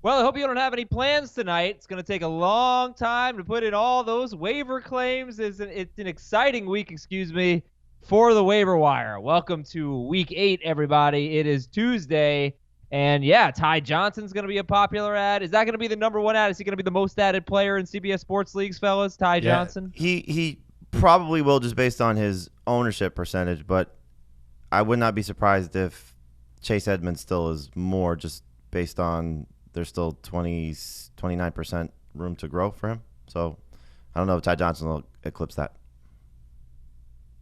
Well, I hope you don't have any plans tonight. It's going to take a long time to put in all those waiver claims. It's an exciting week, for the waiver wire. Welcome to week 8, everybody. It is Tuesday. And yeah, Ty Johnson's going to be a popular ad. Is that going to be the number one ad? Is he going to be the most added player in CBS Sports Leagues, fellas? Ty Johnson? He probably will, just based on his ownership percentage, but I would not be surprised if Chase Edmonds still is more, just based on there's still 29% room to grow for him. So I don't know if Ty Johnson will eclipse that.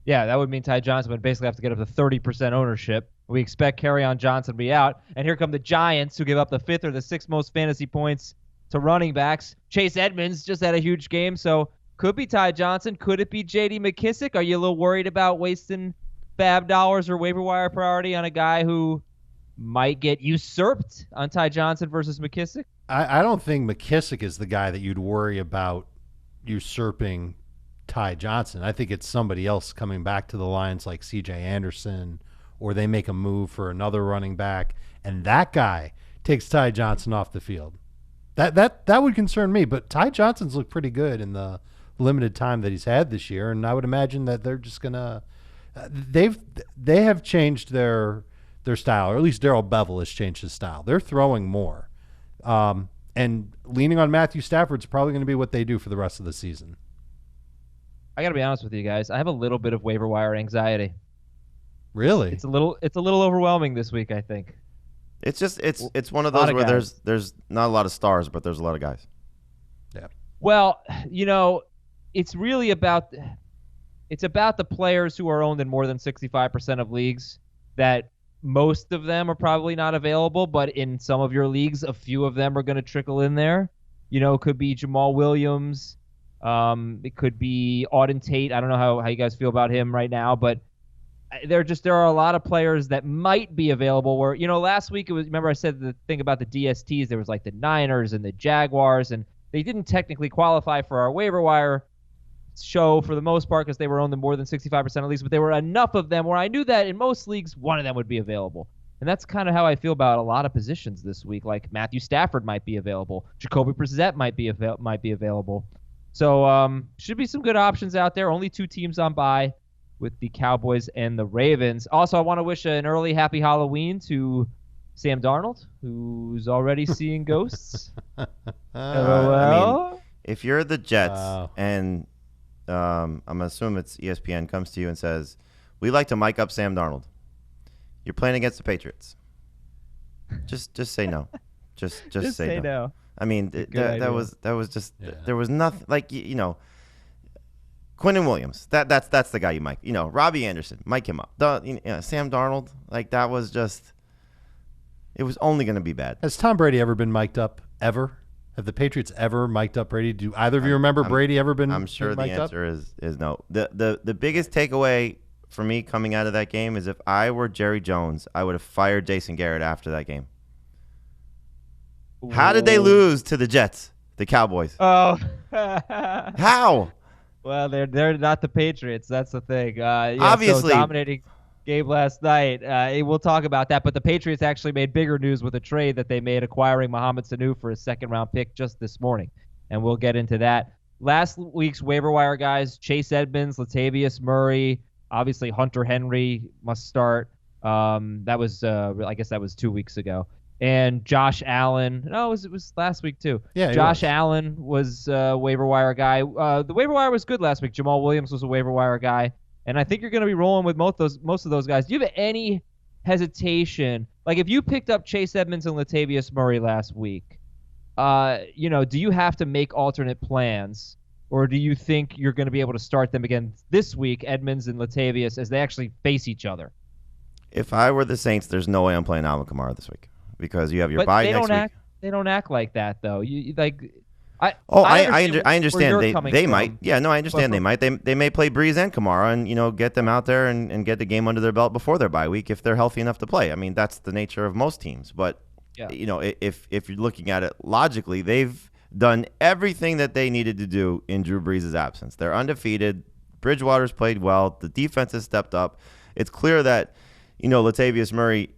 Yeah, that would mean Ty Johnson would basically have to get up to 30% ownership. We expect Kerryon Johnson to be out. And here come the Giants, who give up the 5th or the 6th most fantasy points to running backs. Chase Edmonds just had a huge game, so could be Ty Johnson. Could it be J.D. McKissic? Are you a little worried about wasting FAAB dollars or waiver wire priority on a guy who might get usurped on Ty Johnson versus McKissic? I don't think McKissic is the guy that you'd worry about usurping Ty Johnson. I think it's somebody else coming back to the Lions like C.J. Anderson, or they make a move for another running back, and that guy takes Ty Johnson off the field. That would concern me, but Ty Johnson's looked pretty good in the limited time that he's had this year, and I would imagine that they're just going to they have changed their style, or at least Darrell Bevel has changed his style. They're throwing more. And leaning on Matthew Stafford is probably going to be what they do for the rest of the season. I got to be honest with you guys. I have a little bit of waiver wire anxiety. Really? It's a little overwhelming this week, I think. It's just it's one of those where there's not a lot of stars, but there's a lot of guys. Yeah. Well, it's really about the players who are owned in more than 65% of leagues, that most of them are probably not available, but in some of your leagues, a few of them are going to trickle in there. It could be Jamal Williams. It could be Auden Tate. I don't know how you guys feel about him right now, but there are a lot of players that might be available where, last week remember I said the thing about the DSTs, there was like the Niners and the Jaguars, and they didn't technically qualify for our waiver wire show for the most part because they were owned in more than 65% of leagues, but there were enough of them where I knew that in most leagues, one of them would be available. And that's kind of how I feel about a lot of positions this week. Like Matthew Stafford might be available. Jacoby Brissett might be available. So should be some good options out there. Only 2 teams on bye, with the Cowboys and the Ravens. Also, I want to wish an early happy Halloween to Sam Darnold, who's already seeing ghosts. I mean, if you're the Jets and I'm assuming it's ESPN comes to you and says, "We like to mic up Sam Darnold," you're playing against the Patriots. Just say no. Just say no. I mean, that was just there was nothing like Quinnen Williams. That's the guy you mic. Robbie Anderson, mic him up. Sam Darnold, like that was just. It was only going to be bad. Has Tom Brady ever been mic'd up ever? Have the Patriots ever mic'd up Brady? Do either of you remember Brady ever been? I'm sure the answer is no. The biggest takeaway for me coming out of that game is if I were Jerry Jones, I would have fired Jason Garrett after that game. How did they lose to the Jets, the Cowboys? Oh, how? Well, they're not the Patriots. That's the thing. Obviously, so dominating game last night. We'll talk about that. But the Patriots actually made bigger news with a trade that they made, acquiring Mohamed Sanu for a second-round pick just this morning, and we'll get into that. Last week's waiver wire guys: Chase Edmonds, Latavius Murray, obviously Hunter Henry must start. That was I guess that was 2 weeks ago. And Josh Allen. No, it was last week too. Yeah, Josh Allen was a waiver wire guy. The waiver wire was good last week. Jamal Williams was a waiver wire guy. And I think you're going to be rolling with most of those guys. Do you have any hesitation? Like if you picked up Chase Edmonds and Latavius Murray last week, do you have to make alternate plans? Or do you think you're going to be able to start them again this week, Edmonds and Latavius, as they actually face each other? If I were the Saints, there's no way I'm playing Alvin Kamara this week. Because you have your bye next week. They don't act like that though. I understand. They might. Yeah, no, I understand. They might. They may play Breeze and Kamara and get them out there and get the game under their belt before their bye week if they're healthy enough to play. I mean, that's the nature of most teams. But if you're looking at it logically, they've done everything that they needed to do in Drew Brees' absence. They're undefeated. Bridgewater's played well. The defense has stepped up. It's clear that Latavius Murray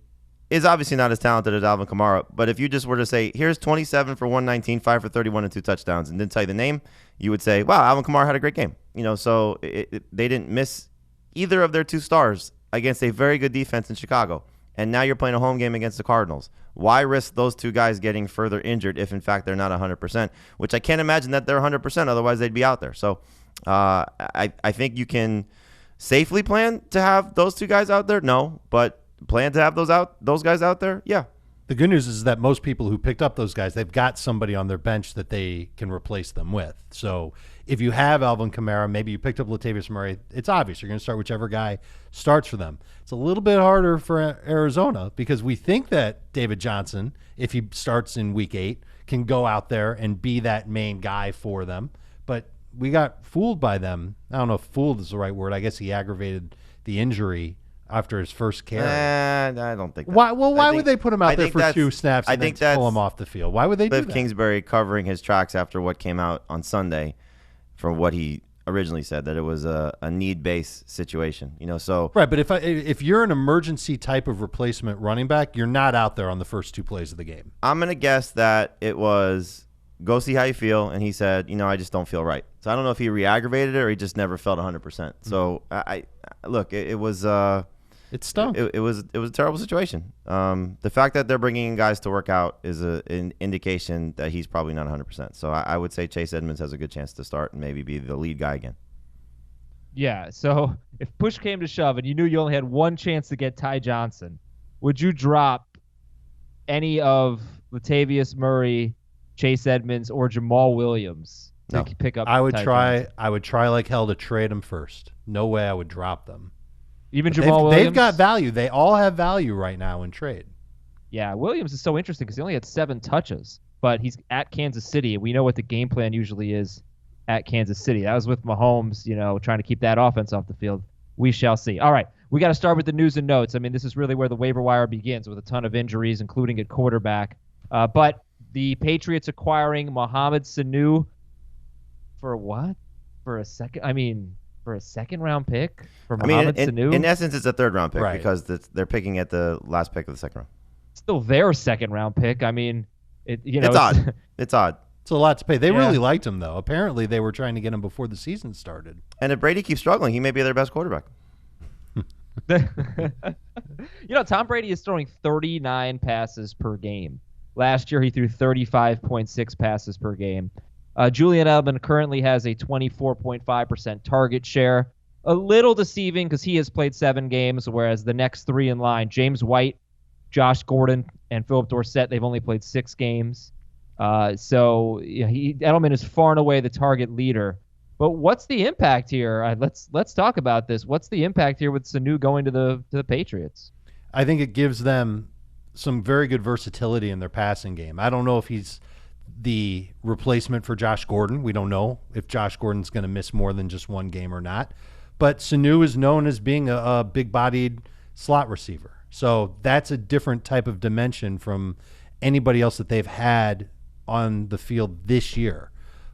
is obviously not as talented as Alvin Kamara, but if you just were to say, here's 27 for 119, 5 for 31, and 2 touchdowns, and didn't tell you the name, you would say, wow, Alvin Kamara had a great game. So they didn't miss either of their 2 stars against a very good defense in Chicago. And now you're playing a home game against the Cardinals. Why risk those 2 guys getting further injured if, in fact, they're not 100%, which I can't imagine that they're 100%. Otherwise, they'd be out there. So I think you can safely plan to have those 2 guys out there. No, but plan to have those guys out there. Yeah. The good news is that most people who picked up those guys, they've got somebody on their bench that they can replace them with. So if you have Alvin Kamara, maybe you picked up Latavius Murray, it's obvious you're going to start whichever guy starts for them. It's a little bit harder for Arizona because we think that David Johnson, if he starts in week 8, can go out there and be that main guy for them. But we got fooled by them. I don't know if fooled is the right word. I guess he aggravated the injury after his first carry. I don't think that. Why would they put him out there for 2 snaps and then pull him off the field? Why would they do that? Cliff Kingsbury covering his tracks after what came out on Sunday from what he originally said, that it was a need-based situation. So right, but if you're an emergency type of replacement running back, you're not out there on the first 2 plays of the game. I'm going to guess that it was go see how you feel, and he said, I just don't feel right. So I don't know if he re-aggravated it or he just never felt 100%. So I look, it was it stunk. It was a terrible situation. The fact that they're bringing in guys to work out is an indication that he's probably not 100%. So I would say Chase Edmonds has a good chance to start and maybe be the lead guy again. Yeah, so if push came to shove and you knew you only had 1 chance to get Ty Johnson, would you drop any of Latavius Murray, Chase Edmonds, or Jamal Williams to pick up? I would try like hell to trade them first. No way I would drop them. Even Jamal Williams? They've got value. They all have value right now in trade. Yeah, Williams is so interesting because he only had 7 touches, but he's at Kansas City. We know what the game plan usually is at Kansas City. That was with Mahomes, trying to keep that offense off the field. We shall see. All right, we got to start with the news and notes. I mean, this is really where the waiver wire begins with a ton of injuries, including at quarterback. But the Patriots acquiring Mohamed Sanu for what? For a second-round pick for Mohamed Sanu? In essence, it's a third-round pick because they're picking at the last pick of the second round. Still their second-round pick. I mean, it's odd. It's odd. It's a lot to pay. They really liked him, though. Apparently, they were trying to get him before the season started. And if Brady keeps struggling, he may be their best quarterback. Tom Brady is throwing 39 passes per game. Last year, he threw 35.6 passes per game. Julian Edelman currently has a 24.5% target share. A little deceiving because he has played 7 games, whereas the next 3 in line, James White, Josh Gordon, and Philip Dorsett, they've only played 6 games. Edelman is far and away the target leader. But what's the impact here? Let's talk about this. What's the impact here with Sanu going to the Patriots? I think it gives them some very good versatility in their passing game. I don't know if he's the replacement for Josh Gordon. We don't know if Josh Gordon's going to miss more than just 1 game or not. But Sanu is known as being a big-bodied slot receiver. So that's a different type of dimension from anybody else that they've had on the field this year.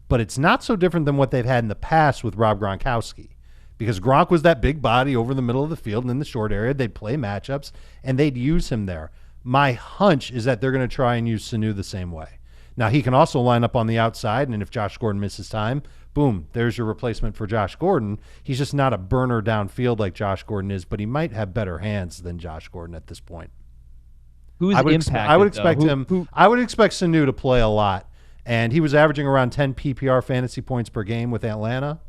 But it's not so different than what they've had in the past with Rob Gronkowski, because Gronk was that big body over the middle of the field and in the short area. They'd play matchups, and they'd use him there. My hunch is that they're going to try and use Sanu the same way. Now, he can also line up on the outside, and if Josh Gordon misses time, boom, there's your replacement for Josh Gordon. He's just not a burner downfield like Josh Gordon is, but he might have better hands than Josh Gordon at this point. I would expect Sanu to play a lot, and he was averaging around 10 PPR fantasy points per game with Atlanta.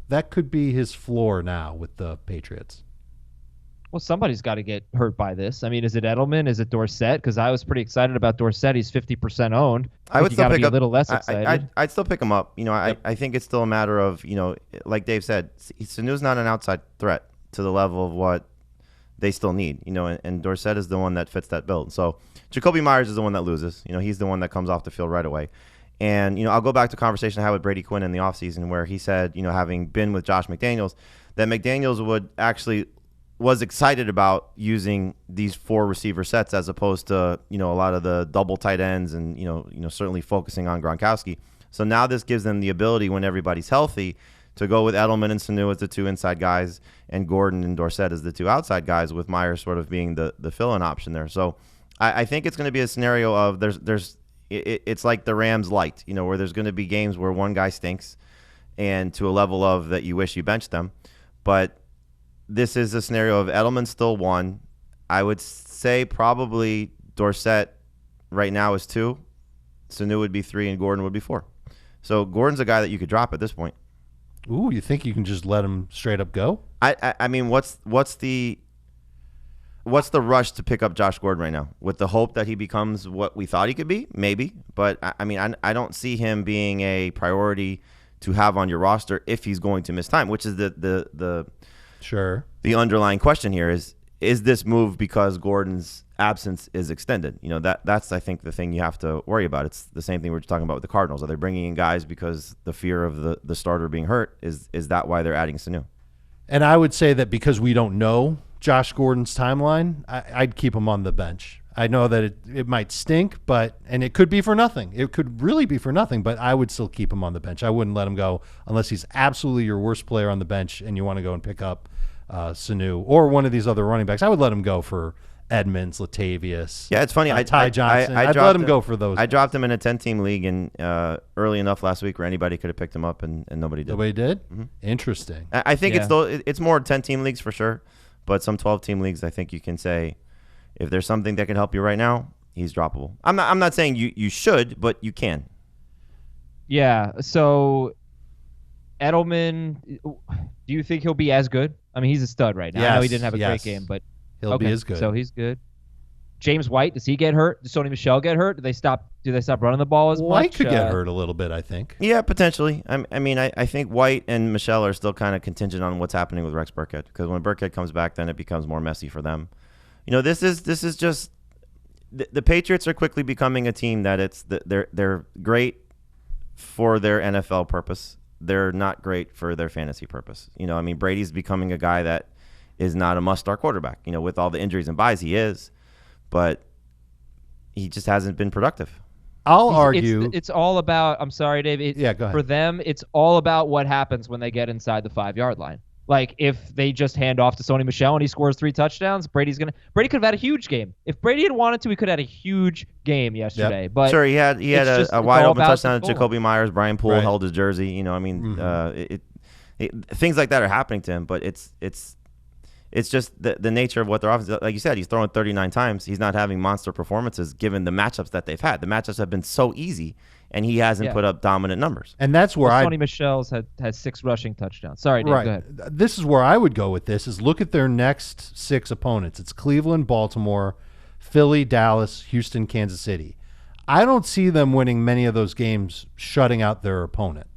That could be his floor now with the Patriots. Well, somebody's got to get hurt by this. I mean, is it Edelman? Is it Dorsett? Because I was pretty excited about Dorsett. He's 50% owned. I would still pick a little less excited. I'd still pick him up. I think it's still a matter of, like Dave said, Sanu's not an outside threat to the level of what they still need. And Dorsett is the one that fits that build. So Jacoby Myers is the one that loses. He's the one that comes off the field right away. And, I'll go back to a conversation I had with Brady Quinn in the offseason where he said, having been with Josh McDaniels, that McDaniels was excited about using these 4 receiver sets as opposed to, a lot of the double tight ends and, certainly focusing on Gronkowski. So now this gives them the ability when everybody's healthy to go with Edelman and Sanu as the 2 inside guys and Gordon and Dorsett as the 2 outside guys, with Myers sort of being the fill-in option there. So I think it's going to be a scenario of it's like the Rams light, where there's going to be games where one guy stinks and to a level of that you wish you benched them. But this is a scenario of Edelman still 1. I would say probably Dorsett right now is 2. Sanu would be 3 and Gordon would be 4. So Gordon's a guy that you could drop at this point. Ooh, you think you can just let him straight up go? I mean, what's the rush to pick up Josh Gordon right now? With the hope that he becomes what we thought he could be? Maybe. But, I mean, I don't see him being a priority to have on your roster if he's going to miss time, which is the underlying question here is this move because Gordon's absence is extended? That's I think the thing you have to worry about. It's the same thing we were talking about with the Cardinals. Are they bringing in guys because the fear of the starter being hurt? Is that why they're adding Sanu? And I would say that because we don't know Josh Gordon's timeline, I'd keep him on the bench. I know that it might stink, and it could be for nothing. It could really be for nothing, but I would still keep him on the bench. I wouldn't let him go unless he's absolutely your worst player on the bench and you want to go and pick up Sanu or one of these other running backs. I would let him go for Edmonds, Latavius. Yeah, it's funny. Ty Johnson. I'd let him go for those. I dropped him in a 10-team league and early enough last week where anybody could have picked him up and nobody did. Nobody did? Mm-hmm. Interesting. I think it's more 10-team leagues for sure, but some 12-team leagues I think you can say if there's something that can help you right now, he's droppable. I'm not saying you should, but you can. Yeah. So Edelman, do you think he'll be as good? I mean, he's a stud right now. Yes, I know he didn't have a great game, but he'll be as good. So he's good. James White, does he get hurt? Does Sony Michel get hurt? Do they stop running the ball as much? White could get hurt a little bit, I think. Yeah, potentially. I think White and Michel are still kind of contingent on what's happening with Rex Burkhead, because when Burkhead comes back, then it becomes more messy for them. This is just the Patriots are quickly becoming a team that they're great for their NFL purpose. They're not great for their fantasy purpose. Brady's becoming a guy that is not a must-start quarterback. With all the injuries and buys, he is, but he just hasn't been productive. I'll argue it's all about. I'm sorry, Dave. Yeah, go ahead. For them, it's all about what happens when they get inside the 5-yard line. Like, if they just hand off to Sony Michel and he scores 3 touchdowns, Brady could have had a huge game. If Brady had wanted to, he could have had a huge game yesterday. Yep. But sure, he had a wide open touchdown to Jacoby Myers. Brian Poole held his jersey. Things like that are happening to him. But it's just the nature of what their offense. Like you said, he's throwing 39 times. He's not having monster performances given the matchups that they've had. The matchups have been so easy, and he hasn't put up dominant numbers. And that's where Sony Michel's had 6 rushing touchdowns. Sorry, Dave, go ahead. This is where I would go with this, is look at their next 6 opponents. It's Cleveland, Baltimore, Philly, Dallas, Houston, Kansas City. I don't see them winning many of those games shutting out their opponent.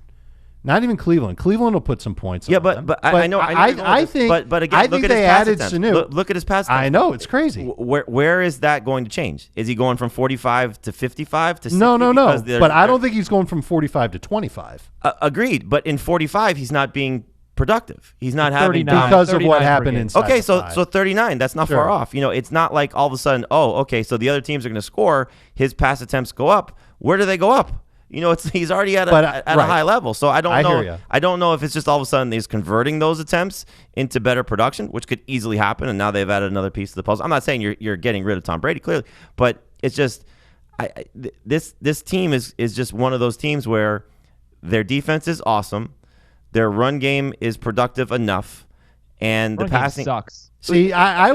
Not even Cleveland. Cleveland will put some points. Yeah, but I know. I think. But again, I think they added Sanu. Look at his pass. I know, it's crazy. Where is that going to change? Is he going from 45 to 55 to 60? No. But I don't think he's going from 45 to 25. Agreed. But in 45, he's not being productive. He's not having because of what happened inside. Okay, so 39. That's not far off. It's not like all of a sudden, so the other teams are going to score. His pass attempts go up. Where do they go up? He's already at a high level. So I don't know. I don't know if it's just all of a sudden he's converting those attempts into better production, which could easily happen. And now they've added another piece to the puzzle. I'm not saying you're getting rid of Tom Brady, clearly, but it's just this team is just one of those teams where their defense is awesome, their run game is productive enough, and the passing sucks. See, I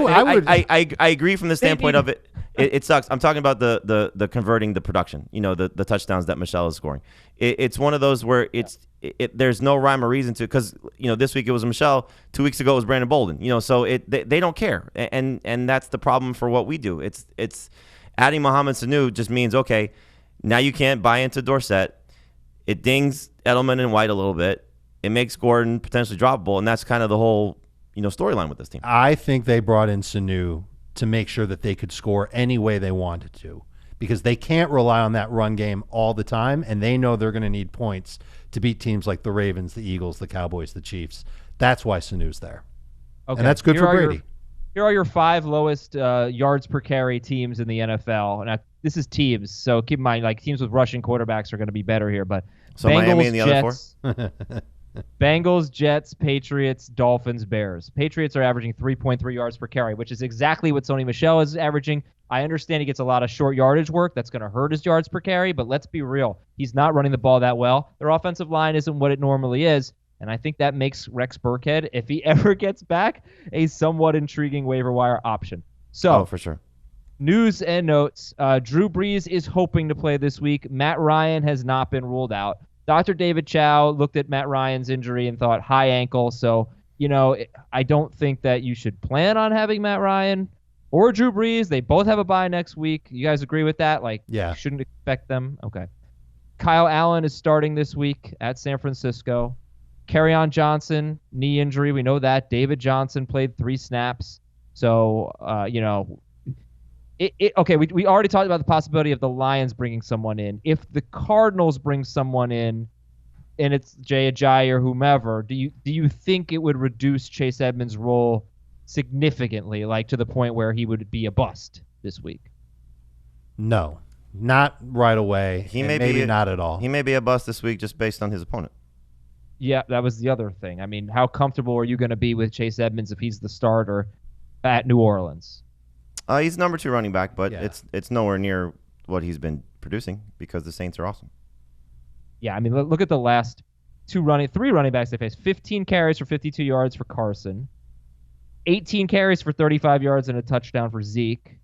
agree from the standpoint of it. It sucks. I'm talking about the converting the production. The touchdowns that Michel is scoring. It's one of those where there's no rhyme or reason to, because this week it was Michel, 2 weeks ago it was Brandon Bolden. So they don't care, and that's the problem for what we do. It's adding Mohamed Sanu just means now you can't buy into Dorsett. It dings Edelman and White a little bit. It makes Gordon potentially droppable, and that's kind of the whole storyline with this team. I think they brought in Sanu to make sure that they could score any way they wanted to, because they can't rely on that run game all the time, and they know they're going to need points to beat teams like the Ravens, the Eagles, the Cowboys, the Chiefs. That's why Sanu's there. Okay. And that's good for Brady. Here are your 5 lowest yards per carry teams in the NFL. Now, this is teams, so keep in mind, teams with rushing quarterbacks are going to be better here. But so Bengals, Miami and the Jets, other 4? Bengals, Jets, Patriots, Dolphins, Bears. Patriots are averaging 3.3 yards per carry, which is exactly what Sony Michel is averaging. I understand he gets a lot of short yardage work. That's going to hurt his yards per carry, but let's be real. He's not running the ball that well. Their offensive line isn't what it normally is, and I think that makes Rex Burkhead, if he ever gets back, a somewhat intriguing waiver wire option. So, for sure. News and notes. Drew Brees is hoping to play this week. Matt Ryan has not been ruled out. Dr. David Chow looked at Matt Ryan's injury and thought high ankle. So, I don't think that you should plan on having Matt Ryan or Drew Brees. They both have a bye next week. You guys agree with that? Yeah. You shouldn't expect them? Okay. Kyle Allen is starting this week at San Francisco. Kerryon Johnson, knee injury. We know that. David Johnson played 3 snaps. So, okay, we already talked about the possibility of the Lions bringing someone in. If the Cardinals bring someone in, and it's Jay Ajayi or whomever, do you think it would reduce Chase Edmonds' role significantly, to the point where he would be a bust this week? No, not right away. Maybe not at all. He may be a bust this week just based on his opponent. Yeah, that was the other thing. I mean, how comfortable are you going to be with Chase Edmonds if he's the starter at New Orleans? He's number 2 running back, but it's nowhere near what he's been producing because the Saints are awesome. Yeah, I mean, look at the last 3 running backs they faced. 15 carries for 52 yards for Carson. 18 carries for 35 yards and a touchdown for Zeke.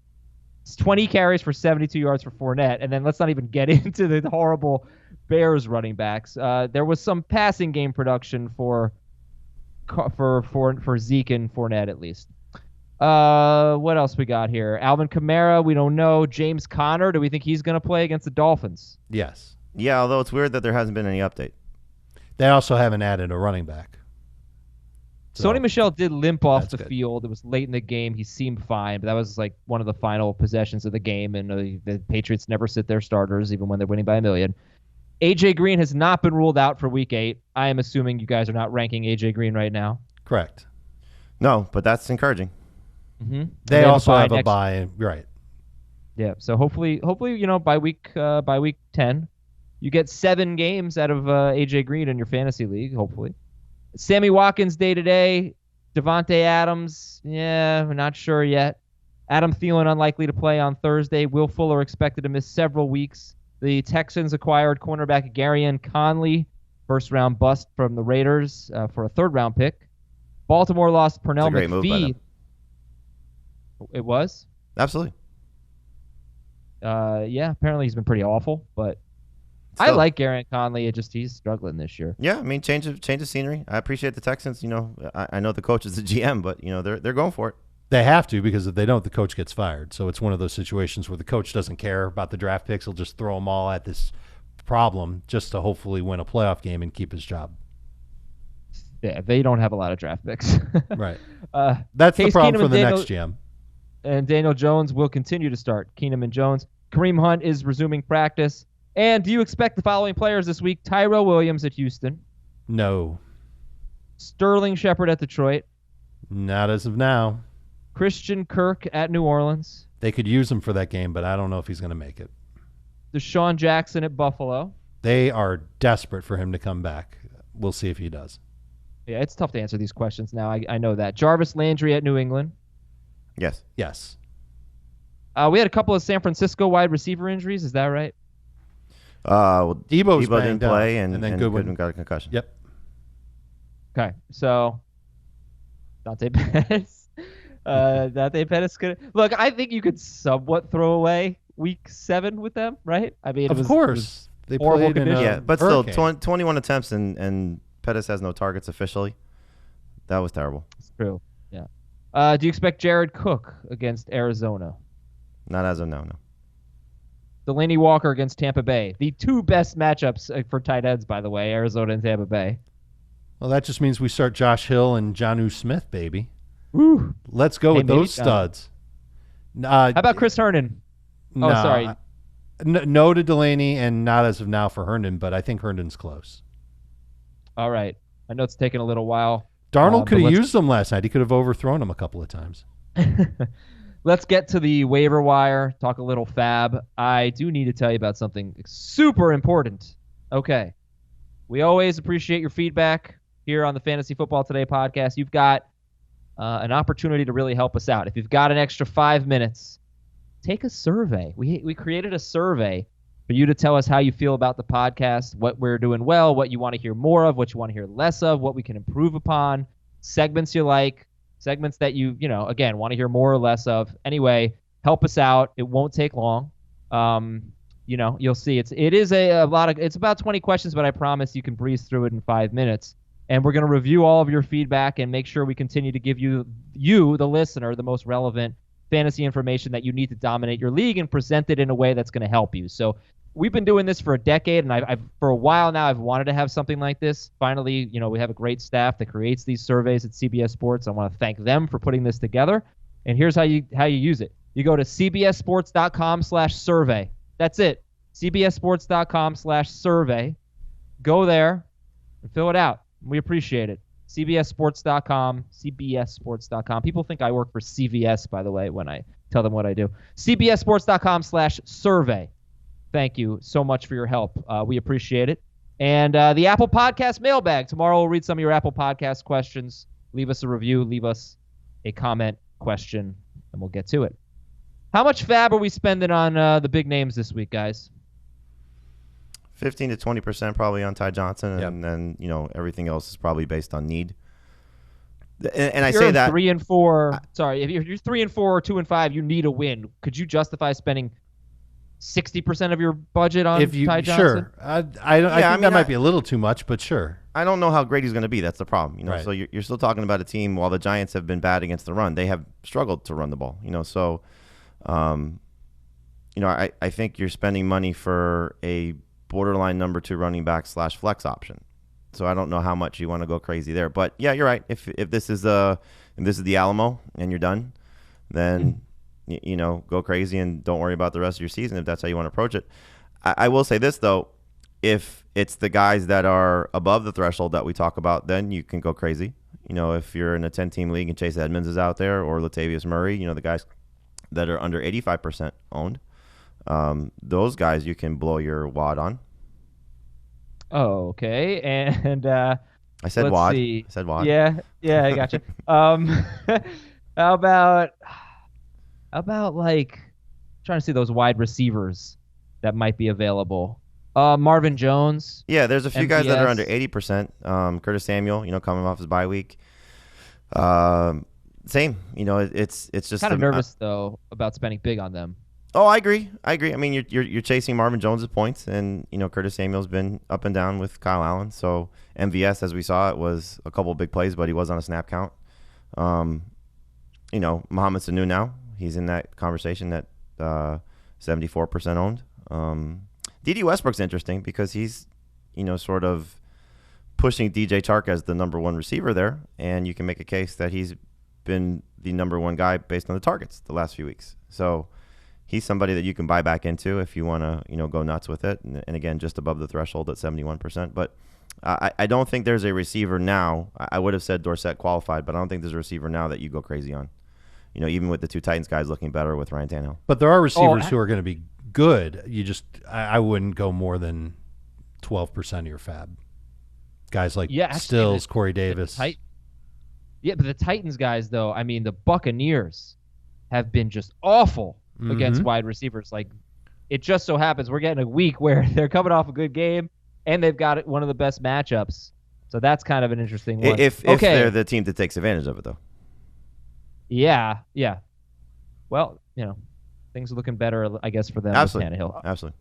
20 carries for 72 yards for Fournette. And then let's not even get into the horrible Bears running backs. There was some passing game production for Zeke and Fournette at least. What else we got here? Alvin Kamara, we don't know. James Conner, do we think he's going to play against the Dolphins? Yes. Yeah, although it's weird that there hasn't been any update. They also haven't added a running back. So, Sony Michel did limp off the field. It was late in the game. He seemed fine, but that was one of the final possessions of the game, and the Patriots never sit their starters, even when they're winning by a million. A.J. Green has not been ruled out for Week 8. I am assuming you guys are not ranking A.J. Green right now. Correct. No, but that's encouraging. Mm-hmm. They also have a bye, right? Yeah. So hopefully, by week 10, you get 7 games out of AJ Green in your fantasy league. Hopefully, Sammy Watkins day to day. Devontae Adams, we're not sure yet. Adam Thielen unlikely to play on Thursday. Will Fuller expected to miss several weeks. The Texans acquired cornerback Garyon Conley, first-round bust from the Raiders for a third-round pick. Baltimore lost Pernell McPhee. Move by them. It was? Absolutely. Apparently he's been pretty awful, but still. I like Garyon Conley. He's struggling this year. Yeah, I mean, change of scenery. I appreciate the Texans. I know the coach is the GM, but they're going for it. They have to, because if they don't, the coach gets fired. So it's one of those situations where the coach doesn't care about the draft picks. He'll just throw them all at this problem just to hopefully win a playoff game and keep his job. Yeah, they don't have a lot of draft picks. Right. That's the problem for the next GM. And Daniel Jones will continue to start. Keenum and Jones. Kareem Hunt is resuming practice. And do you expect the following players this week? Tyrell Williams at Houston. No. Sterling Shepard at Detroit. Not as of now. Christian Kirk at New Orleans. They could use him for that game, but I don't know if he's going to make it. Deshaun Jackson at Buffalo. They are desperate for him to come back. We'll see if he does. Yeah, it's tough to answer these questions now. I know that. Jarvis Landry at New England. Yes. Yes. We had a couple of San Francisco wide receiver injuries. Is that right? Debo didn't play, and then Goodwin got a concussion. Yep. Okay, so Dante Pettis. Dante Pettis could look. I think you could somewhat throw away Week 7 with them, right? I mean, of course they played in but hurricane. Still, 21 attempts and Pettis has no targets officially. That was terrible. It's true. Yeah. Do you expect Jared Cook against Arizona? Not as of now, no. Delaney Walker against Tampa Bay. The 2 best matchups for tight ends, by the way, Arizona and Tampa Bay. Well, that just means we start Josh Hill and Jonnu Smith, baby. Woo. Let's go with those studs. How about Chris Herndon? No, sorry. No to Delaney, and not as of now for Herndon, but I think Herndon's close. All right. I know it's taken a little while. Darnold could have used them last night. He could have overthrown them a couple of times. Let's get to the waiver wire, talk a little FAAB. I do need to tell you about something super important. Okay. We always appreciate your feedback. here on the Fantasy Football Today podcast, you've got an opportunity to really help us out. If you've got an extra 5 minutes, take a survey. We created a survey for you to tell us how you feel about the podcast, what we're doing well, what you want to hear more of, what you want to hear less of, what we can improve upon, segments you like, segments that you again, want to hear more or less of. Anyway, help us out. It won't take long. You'll see it's about 20 questions, but I promise you can breeze through it in 5 minutes. And we're going to review all of your feedback and make sure we continue to give you, the listener, the most relevant fantasy information that you need to dominate your league and present it in a way that's going to help you. So we've been doing this for a decade, and I've for a while now, I've wanted to have something like this. Finally, we have a great staff that creates these surveys at CBS Sports. I want to thank them for putting this together. And here's how you use it. You go to cbssports.com/survey. That's it. cbssports.com/survey. Go there and fill it out. We appreciate it. cbssports.com. People think I work for CVS, by the way, when I tell them what I do. cbssports.com/survey. Thank you so much for your help. We appreciate it. And the Apple Podcast mailbag. Tomorrow we'll read some of your Apple Podcast questions. Leave us a review. Leave us a comment, question, and we'll get to it. How much FAAB are we spending on the big names this week, guys? 15 to 20% probably on Ty Johnson, Yep. and then everything else is probably based on need. And I you're say that 3 and 4. Sorry, if you're 3 and 4 or 2 and 5, you need a win. Could you justify spending 60% of your budget on Ty Johnson? Sure. I think that might be a little too much, but sure. I don't know how great he's going to be. That's the problem. Right. So you're still talking about a team. While the Giants have been bad against the run, they have struggled to run the ball. So, I think you're spending money for a borderline number 2 running back / flex option. So I don't know how much you want to go crazy there. But yeah, you're right. If this is the Alamo and you're done, then go crazy and don't worry about the rest of your season if that's how you want to approach it. I will say this though, if it's the guys that are above the threshold that we talk about, then you can go crazy. If you're in a 10-team league and Chase Edmonds is out there, or Latavius Murray, the guys that are under 85% owned, those guys you can blow your wad on. Oh, okay. And I said wad. See. I said wad. Yeah, I gotcha. How about like trying to see those wide receivers that might be available? Marvin Jones. Yeah, there's a few MVS. guys that are under 80%. Curtis Samuel, coming off his bye week. Same. It's just kind of nervous though about spending big on them. Oh, I agree. I mean, you're chasing Marvin Jones' points, and Curtis Samuel's been up and down with Kyle Allen. So MVS, as we saw, it was a couple of big plays, but he was on a snap count. Mohamed Sanu now, he's in that conversation at 74% owned. D.D. Westbrook's interesting because he's sort of pushing DJ Chark as the number 1 receiver there, and you can make a case that he's been the number 1 guy based on the targets the last few weeks. So he's somebody that you can buy back into if you want to, go nuts with it. And again, just above the threshold at 71%. But I don't think there's a receiver now. I would have said Dorsett qualified, but I don't think there's a receiver now that you go crazy on. Even with the 2 Titans guys looking better with Ryan Tannehill. But there are receivers who are going to be good. I wouldn't go more than 12% of your FAAB. Guys like Stills, Corey Davis. But the Titans guys, though, I mean, the Buccaneers have been just awful against wide receivers. Like, it just so happens we're getting a week where they're coming off a good game and they've got one of the best matchups. So that's kind of an interesting one. If they're the team that takes advantage of it, though. Yeah. Well, things are looking better, I guess, for them with Tannehill. Absolutely.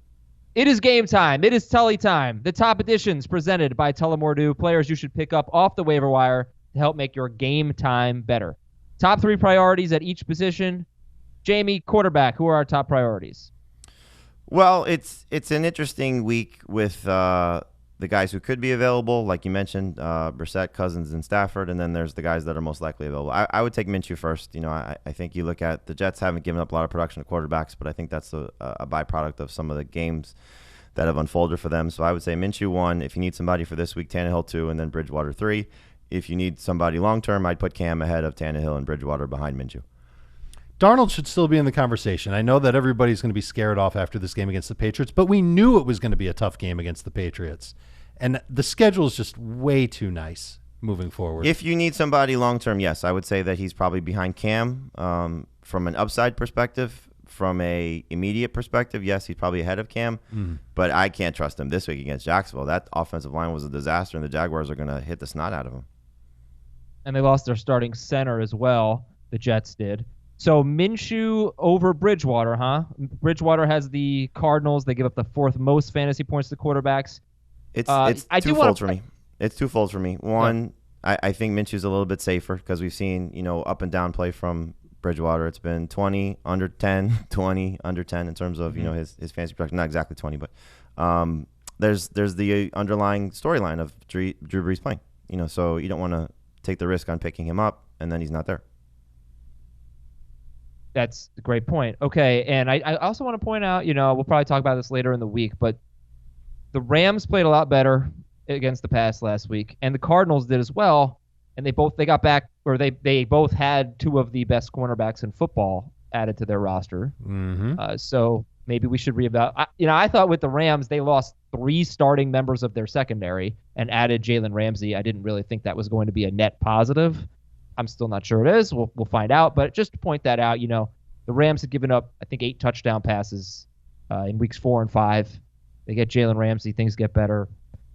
It is game time. It is Tully time. The top editions presented by Tullamore players you should pick up off the waiver wire to help make your game time better. Top 3 priorities at each position. Jamie, quarterback, who are our top priorities? Well, it's an interesting week with the guys who could be available, like you mentioned, Brissett, Cousins, and Stafford, and then there's the guys that are most likely available. I would take Minshew first. I think you look at the Jets haven't given up a lot of production to quarterbacks, but I think that's a byproduct of some of the games that have unfolded for them. So I would say Minshew 1. If you need somebody for this week, Tannehill 2, and then Bridgewater 3. If you need somebody long-term, I'd put Cam ahead of Tannehill and Bridgewater behind Minshew. Darnold should still be in the conversation. I know that everybody's going to be scared off after this game against the Patriots, but we knew it was going to be a tough game against the Patriots. And the schedule is just way too nice. moving forward. If you need somebody long-term, yes, I would say that he's probably behind Cam. From an upside perspective, from a immediate perspective, yes, he's probably ahead of Cam. But I can't trust him this week against Jacksonville. That offensive line was a disaster, and the Jaguars are going to hit the snot out of him. And they lost their starting center as well. The Jets did. So Minshew over Bridgewater, huh? Bridgewater has the Cardinals. They give up the 4th most fantasy points to quarterbacks. It's twofold for me. It's twofold for me. One, I think Minshew's a little bit safer because we've seen, up and down play from Bridgewater. It's been 20, under 10, 20, under 10 in terms of, his fantasy production. Not exactly 20, but there's the underlying storyline of Drew Brees playing. So you don't want to take the risk on picking him up, and then he's not there. That's a great point. Okay, and I also want to point out, we'll probably talk about this later in the week, but the Rams played a lot better against the pass last week, and the Cardinals did as well, and they got back, or they both had 2 of the best cornerbacks in football added to their roster. So maybe we should reevaluate. I thought with the Rams, they lost 3 starting members of their secondary and added Jalen Ramsey. I didn't really think that was going to be a net positive. I'm still not sure it is. We'll find out. But just to point that out, the Rams had given up, I think, 8 touchdown passes in weeks 4 and 5. They get Jalen Ramsey, things get better,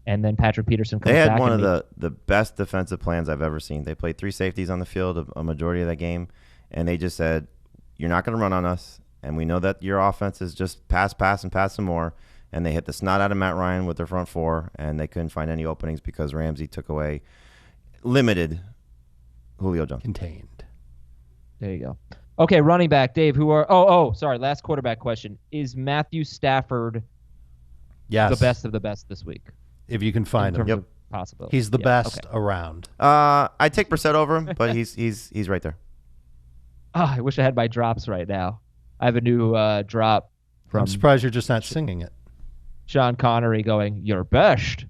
and then Patrick Peterson comes back. They had one of the best defensive plans I've ever seen. They played 3 safeties on the field a majority of that game, and they just said, "You're not going to run on us, and we know that your offense is just pass, and pass some more." And they hit the snot out of Matt Ryan with their front 4, and they couldn't find any openings because Ramsey limited Julio Jones. Contained. There you go. Okay, running back, Dave, sorry, last quarterback question. Is Matthew Stafford the best of the best this week? If you can find him. Yep. Possibility. He's the best around. I'd take Brissett over him, but he's right there. Oh, I wish I had my drops right now. I have a new drop from... I'm surprised you're just not singing it. Sean Connery going, "You're best."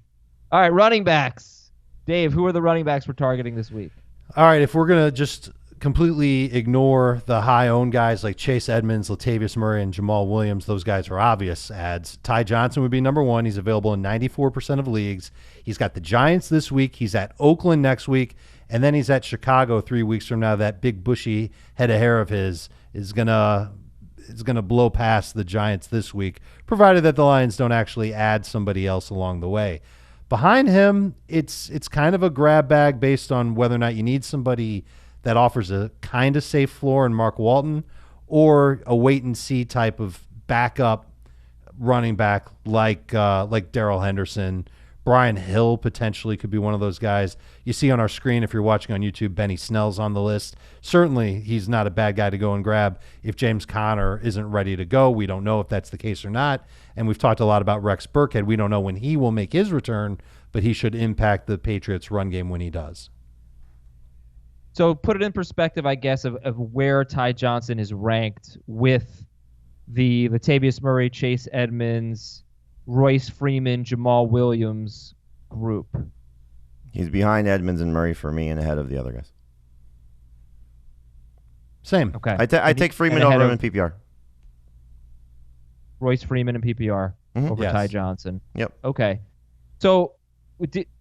All right, running backs. Dave, who are the running backs we're targeting this week? All right, if we're going to just completely ignore the high-owned guys like Chase Edmonds, Latavius Murray, and Jamal Williams, those guys are obvious ads. Ty Johnson would be number 1. He's available in 94% of leagues. He's got the Giants this week. He's at Oakland next week. And then he's at Chicago 3 weeks from now. That big bushy head of hair of his is gonna blow past the Giants this week, provided that the Lions don't actually add somebody else along the way. Behind him, it's kind of a grab bag based on whether or not you need somebody that offers a kind of safe floor in Mark Walton, or a wait-and-see type of backup running back like Darrell Henderson. Brian Hill potentially could be one of those guys. You see on our screen, if you're watching on YouTube, Benny Snell's on the list. Certainly, he's not a bad guy to go and grab if James Conner isn't ready to go. We don't know if that's the case or not. And we've talked a lot about Rex Burkhead. We don't know when he will make his return, but he should impact the Patriots' run game when he does. So put it in perspective, I guess, of where Ty Johnson is ranked with the Latavius Murray, Chase Edmonds, Royce Freeman, Jamal Williams group. He's behind Edmonds and Murray for me and ahead of the other guys. Same. Okay. I take Freeman over him in PPR. Royce Freeman in PPR over Ty Johnson. Yep. Okay. So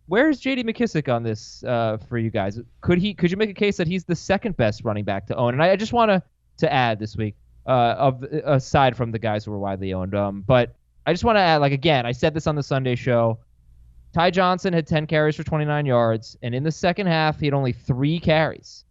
where's J.D. McKissic on this for you guys? Could you make a case that he's the second best running back to own? And I just want to add this week, aside from the guys who were widely owned, but I just want to add, again, I said this on the Sunday show. Ty Johnson had 10 carries for 29 yards, and in the second half, he had only 3 carries.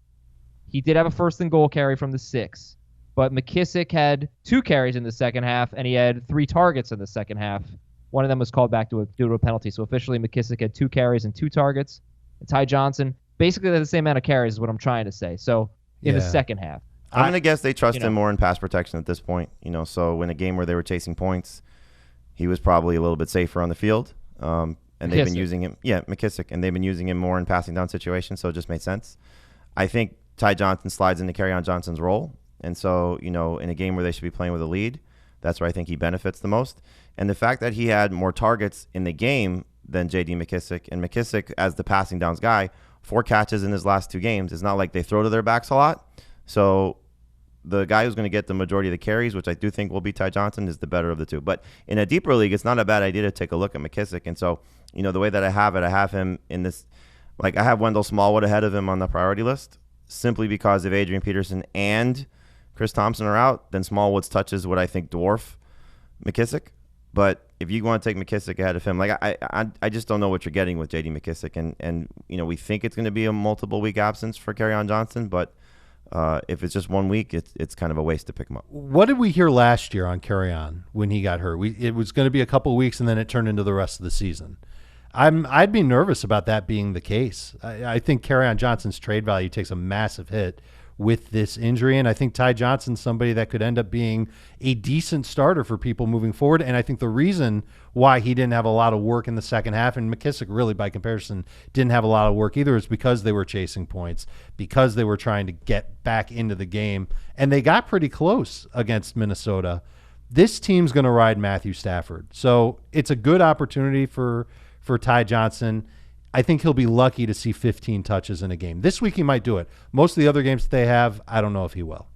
He did have a first and goal carry from the 6, but McKissic had 2 carries in the second half, and he had 3 targets in the second half. One of them was called back due to a penalty, so officially McKissic had 2 carries and 2 targets. And Ty Johnson, basically the same amount of carries is what I'm trying to say. So in the second half. I'm going to guess they trust him more in pass protection at this point. So in a game where they were chasing points, he was probably a little bit safer on the field, and they've been using him. Yeah, McKissic, and they've been using him more in passing down situations, so it just made sense. I think Ty Johnson slides into Kerryon Johnson's role, and so in a game where they should be playing with a lead, that's where I think he benefits the most. And the fact that he had more targets in the game than J.D. McKissic, and McKissic as the passing downs guy, 4 catches in his last 2 games. It's not like they throw to their backs a lot, so the guy who's going to get the majority of the carries, which I do think will be Ty Johnson, is the better of the 2. But in a deeper league, it's not a bad idea to take a look at McKissic. And so, the way that I have him in this, Like, I have Wendell Smallwood ahead of him on the priority list simply because if Adrian Peterson and Chris Thompson are out, then Smallwood's touches would, I think, dwarf McKissic. But if you want to take McKissic ahead of him, like I just don't know what you're getting with J.D. McKissic. And we think it's going to be a multiple-week absence for Kerryon Johnson, but if it's just 1 week, it's kind of a waste to pick him up. What did we hear last year on Kerryon when he got hurt? It was going to be a couple of weeks, and then it turned into the rest of the season. I'd be nervous about that being the case. I think Kerryon Johnson's trade value takes a massive hit with this injury, and I think Ty Johnson's somebody that could end up being a decent starter for people moving forward. And I think the reason why he didn't have a lot of work in the second half, and McKissic really by comparison didn't have a lot of work either, is because they were chasing points, because they were trying to get back into the game, and they got pretty close against Minnesota. This team's going to ride Matthew Stafford, so it's a good opportunity for Ty Johnson. I think he'll be lucky to see 15 touches in a game. This week he might do it. Most of the other games that they have, I don't know if he will.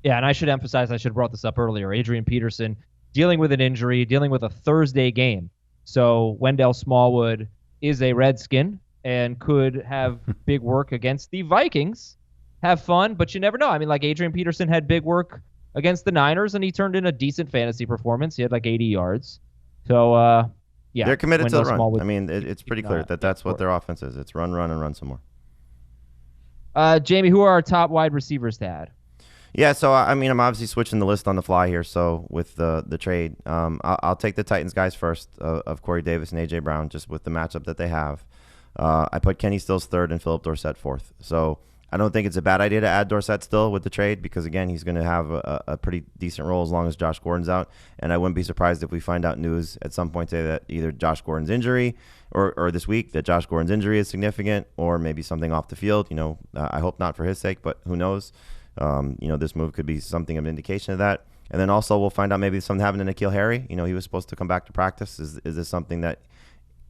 Yeah, and I should emphasize, I should have brought this up earlier, Adrian Peterson dealing with an injury, dealing with a Thursday game. So Wendell Smallwood is a Redskin and could have big work against the Vikings. Have fun, but you never know. I mean, like Adrian Peterson had big work against the Niners, and he turned in a decent fantasy performance. He had like 80 yards. So, yeah, they're committed to the run. I mean, it's pretty clear that that's what their offense is. It's run, and run some more. Jamie, who are our top wide receivers to add? Yeah, so I mean, I'm obviously switching the list on the fly here. So with the trade, I'll take the Titans guys first of Corey Davis and A.J. Brown, just with the matchup that they have. I put Kenny Stills third and Phillip Dorsett fourth. So I don't think it's a bad idea to add Dorsett still with the trade because, again, he's going to have a pretty decent role as long as Josh Gordon's out. And I wouldn't be surprised if we find out news at some point today that either Josh Gordon's injury or this week that Josh Gordon's injury is significant or maybe something off the field. I hope not for his sake, but who knows? This move could be something of an indication of that. And then also we'll find out maybe something happened to N'Keal Harry. He was supposed to come back to practice. Is this something that,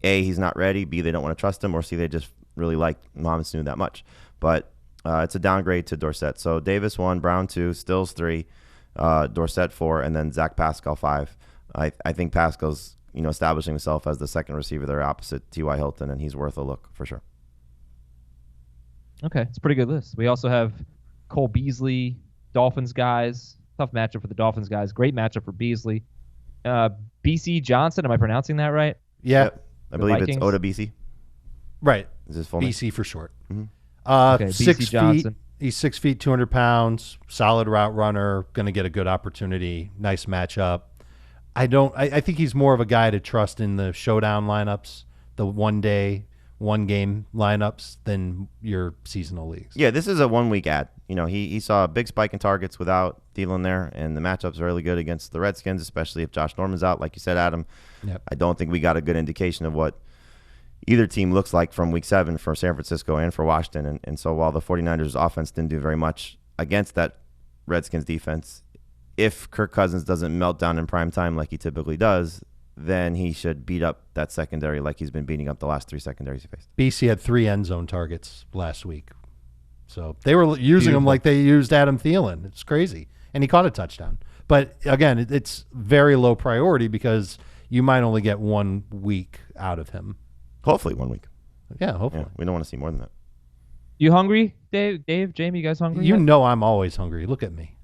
A, he's not ready, B, they don't want to trust him, or C, they just really like Mohamed Sanu that much. But it's a downgrade to Dorsett. So Davis 1, Brown 2, Stills 3, Dorsett 4, and then Zach Pascal 5. I think Pascal's establishing himself as the second receiver there opposite T.Y. Hilton, and he's worth a look for sure. Okay, it's a pretty good list. We also have Cole Beasley, Dolphins guys. Tough matchup for the Dolphins guys. Great matchup for Beasley. BC Johnson, am I pronouncing that right? Yeah. Yep. I believe Vikings. It's Oda BC. Right. Is his full BC name? For short. Mm-hmm. Okay, 6 Johnson. feet. He's 6 feet, 200 pounds, solid route runner, going to get a good opportunity, nice matchup. I think he's more of a guy to trust in the showdown lineups, the 1 day, 1 game lineups than your seasonal leagues. Yeah, this is a 1 week ad. He saw a big spike in targets without Thielen there, and the matchup's really good against the Redskins, especially if Josh Norman's out, like you said, Adam. Yep. I don't think we got a good indication of what either team looks like from week 7 for San Francisco and for Washington. And so while the 49ers offense didn't do very much against that Redskins defense, if Kirk Cousins doesn't melt down in prime time like he typically does, then he should beat up that secondary like he's been beating up the last 3 secondaries he faced. BC had 3 end zone targets last week. So they were using him like they used Adam Thielen. It's crazy. And he caught a touchdown. But again, it's very low priority because you might only get 1 week out of him. Hopefully 1 week. Yeah, hopefully. Yeah, we don't want to see more than that. You hungry, Dave, Jamie? You guys hungry? You know I'm always hungry. Look at me.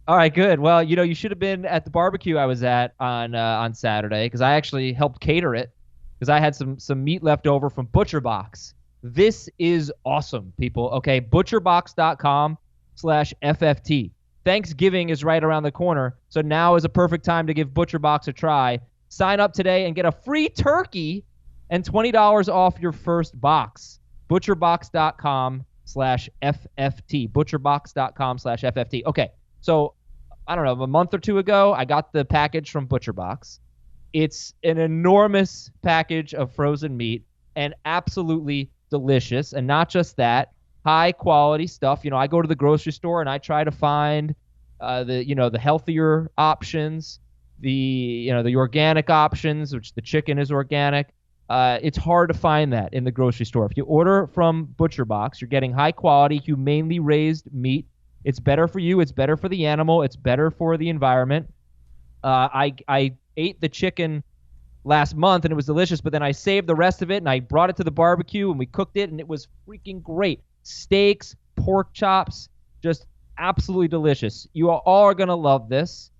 All right, good. Well, you should have been at the barbecue I was at on Saturday because I actually helped cater it because I had some meat left over from Butcher Box. This is awesome, people. Okay, butcherbox.com/FFT. Thanksgiving is right around the corner, so now is a perfect time to give Butcher Box a try. Sign up today and get a free turkey and $20 off your first box. Butcherbox.com/FFT. Butcherbox.com/FFT. Okay, so I don't know, a month or 2 ago, I got the package from Butcher Box. It's an enormous package of frozen meat and absolutely delicious. And not just that, high quality stuff. I go to the grocery store and I try to find the healthier options, the organic options, which the chicken is organic. It's hard to find that in the grocery store. If you order from Butcher Box, you're getting high quality, humanely raised meat. It's better for you. It's better for the animal. It's better for the environment. I ate the chicken last month, and it was delicious, but then I saved the rest of it, and I brought it to the barbecue, and we cooked it, and it was freaking great. Steaks, pork chops, just absolutely delicious. You all are going to love this.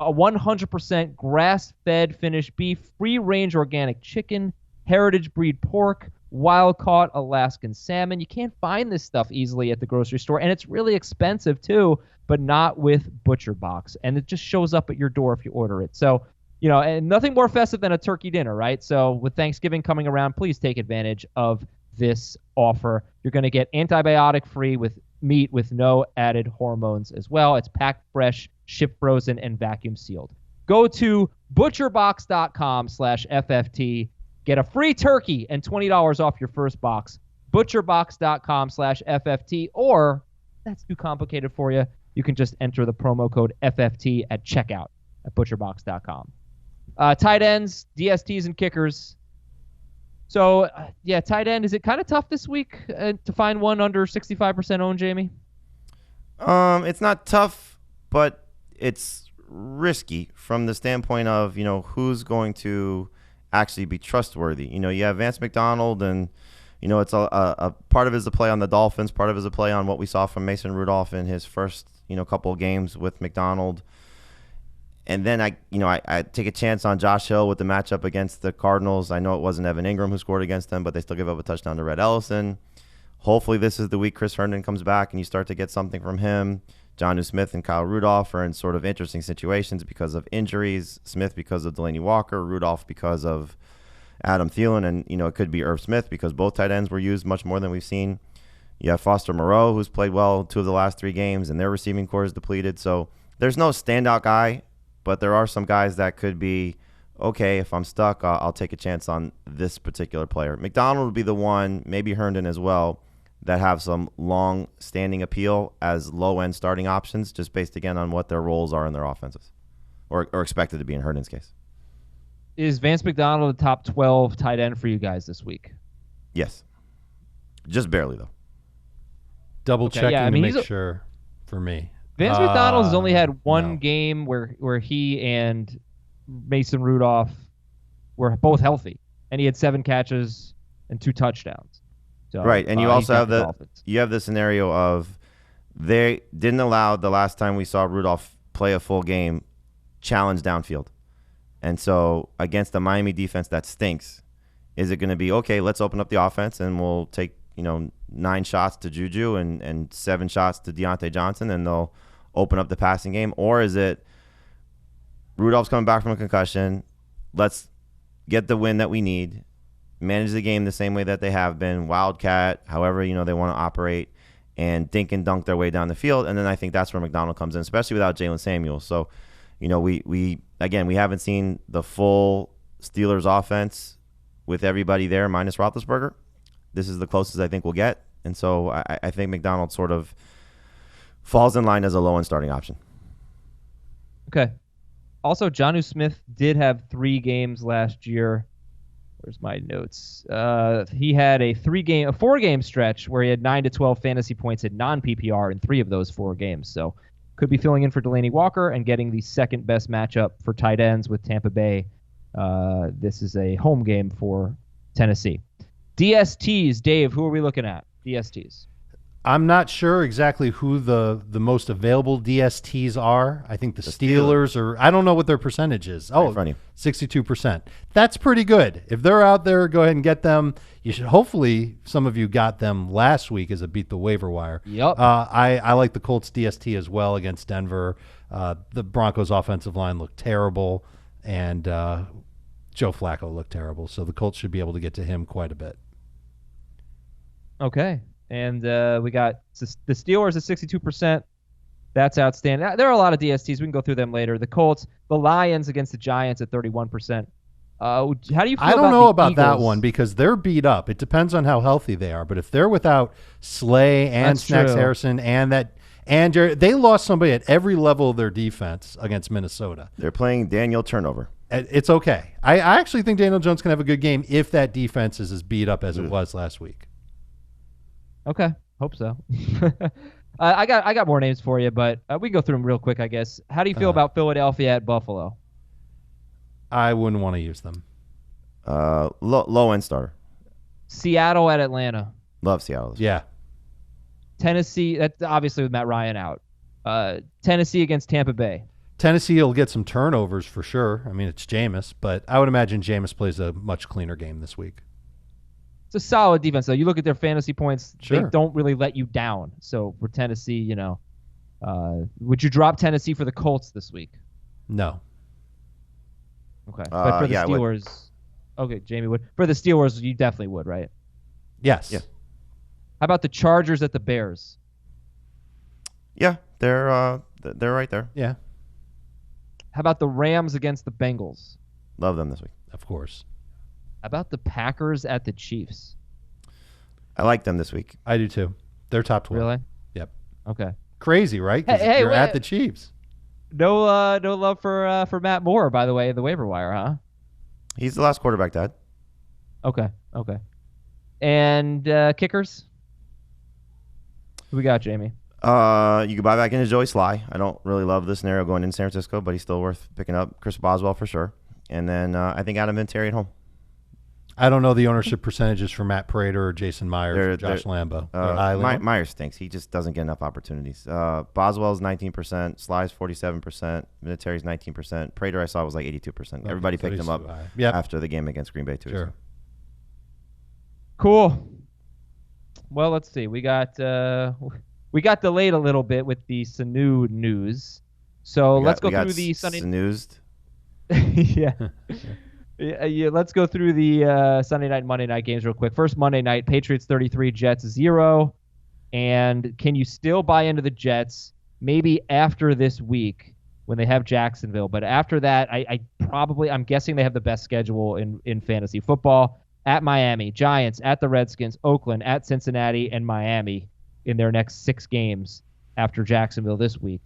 A 100% grass-fed finished beef, free-range organic chicken, heritage breed pork, wild-caught Alaskan salmon. You can't find this stuff easily at the grocery store, and it's really expensive too, but not with ButcherBox, and it just shows up at your door if you order it. So, and nothing more festive than a turkey dinner, right? So with Thanksgiving coming around, please take advantage of this offer. You're going to get antibiotic-free with meat with no added hormones as well. It's packed fresh, shipped frozen, and vacuum sealed. Go to butcherbox.com/FFT. Get a free turkey and $20 off your first box. Butcherbox.com/FFT, or if that's too complicated for you, you can just enter the promo code FFT at checkout at butcherbox.com. Tight ends, DSTs, and kickers. So, tight end, is it kind of tough this week to find one under 65% owned, Jamie? It's not tough, but it's risky from the standpoint of, who's going to actually be trustworthy. You have Vance McDonald, and, it's a part of it is a play on the Dolphins, part of it is a play on what we saw from Mason Rudolph in his first, couple of games with McDonald. And then I take a chance on Josh Hill with the matchup against the Cardinals. I know it wasn't Evan Ingram who scored against them, but they still give up a touchdown to Red Ellison. Hopefully this is the week Chris Herndon comes back and you start to get something from him. Jonnu Smith and Kyle Rudolph are in sort of interesting situations because of injuries. Smith because of Delaney Walker, Rudolph because of Adam Thielen, and it could be Irv Smith because both tight ends were used much more than we've seen. You have Foster Moreau, who's played well 2 of the last 3 games, and their receiving core is depleted. So there's no standout guy, but there are some guys that could be, okay, if I'm stuck, I'll take a chance on this particular player. McDonald would be the one, maybe Herndon as well, that have some long-standing appeal as low-end starting options, just based, again, on what their roles are in their offenses, or expected to be in Herndon's case. Is Vance McDonald the top 12 tight end for you guys this week? Yes. Just barely, though. Double-checking to make sure for me. Vance McDonald has only had one game where he and Mason Rudolph were both healthy, and he had 7 catches and 2 touchdowns. So, right, and you also have the scenario of they didn't allow, the last time we saw Rudolph play a full game, challenge downfield. And so against the Miami defense that stinks, is it going to be, okay, let's open up the offense and we'll take 9 shots to Juju and 7 shots to Deontay Johnson, and they'll open up the passing game? Or is it Rudolph's coming back from a concussion, let's get the win that we need, manage the game the same way that they have been, wildcat, however they want to operate, and dink and dunk their way down the field. And then I think that's where McDonald comes in, especially without Jalen Samuels. So, we haven't seen the full Steelers offense with everybody there minus Roethlisberger. This is the closest I think we'll get. And so I think McDonald sort of falls in line as a low-end starting option. Okay. Also, Jonnu Smith did have 3 games last year. Where's my notes? He had a 4-game stretch where he had 9 to 12 fantasy points at non-PPR in 3 of those 4 games. So could be filling in for Delaney Walker and getting the second best matchup for tight ends with Tampa Bay. This is a home game for Tennessee. DSTs, Dave, who are we looking at? DSTs. I'm not sure exactly who the most available DSTs are. I think the Steelers are. I don't know what their percentage is. Oh, 62%. That's pretty good. If they're out there, go ahead and get them. You should. Hopefully, some of you got them last week as a beat the waiver wire. Yep. I like the Colts DST as well against Denver. The Broncos offensive line looked terrible, and Joe Flacco looked terrible. So the Colts should be able to get to him quite a bit. Okay. And we got the Steelers at 62%. That's outstanding. There are a lot of DSTs. We can go through them later. The Colts, the Lions against the Giants at 31%. How do you feel I don't know about Eagles? that one because they're beat up. It depends on how healthy they are. But if they're without Slay and Snacks Harrison and they lost somebody at every level of their defense against Minnesota. They're playing Daniel Turnover. It's okay. I actually think Daniel Jones can have a good game if that defense is as beat up as it was last week. Okay, hope so. I got more names for you, but we can go through them real quick, I guess. How do you feel about Philadelphia at Buffalo? I wouldn't want to use them. Low end starter. Seattle at Atlanta. Love Seattle. Yeah. Tennessee, that's obviously with Matt Ryan out. Tennessee against Tampa Bay. Tennessee will get some turnovers for sure. I mean, it's Jameis, but I would imagine Jameis plays a much cleaner game this week. It's a solid defense, though. You look at their fantasy points, sure. They don't really let you down. So for Tennessee, would you drop Tennessee for the Colts this week? No. Okay. But for the Steelers, okay, Jamie would. For the Steelers, you definitely would, right? Yes. Yeah. How about the Chargers at the Bears? Yeah, they're right there. Yeah. How about the Rams against the Bengals? Love them this week. Of course. How about the Packers at the Chiefs? I like them this week. I do too. They're top 12. Really? Yep. Okay. Crazy, right? Hey, you're at the Chiefs. No love for Matt Moore, by the way, in the waiver wire, huh? He's the last quarterback, Dad. Okay. And kickers? Who we got, Jamie? You could buy back into Joey Sly. I don't really love this scenario going in San Francisco, but he's still worth picking up. Chris Boswell for sure. And then I think Adam Vinatieri at home. I don't know the ownership percentages for Matt Prater or Jason Myers or Josh Lambo. Myers stinks. He just doesn't get enough opportunities. Boswell's 19%, Sly's 47%, Vinatieri's 19%. Prater I saw was like 82%. Everybody picked him up after the game against Green Bay too. Sure. Cool. Well, let's see. We got delayed a little bit with the Sanu news. So let's go through the Sunday. Snoozed. Yeah. Yeah, let's go through the Sunday night and Monday night games real quick. First, Monday night, Patriots 33, Jets 0. And can you still buy into the Jets maybe after this week when they have Jacksonville? But after that, I'm guessing they have the best schedule in fantasy football. At Miami, Giants, at the Redskins, Oakland, at Cincinnati, and Miami in their next 6 games after Jacksonville this week.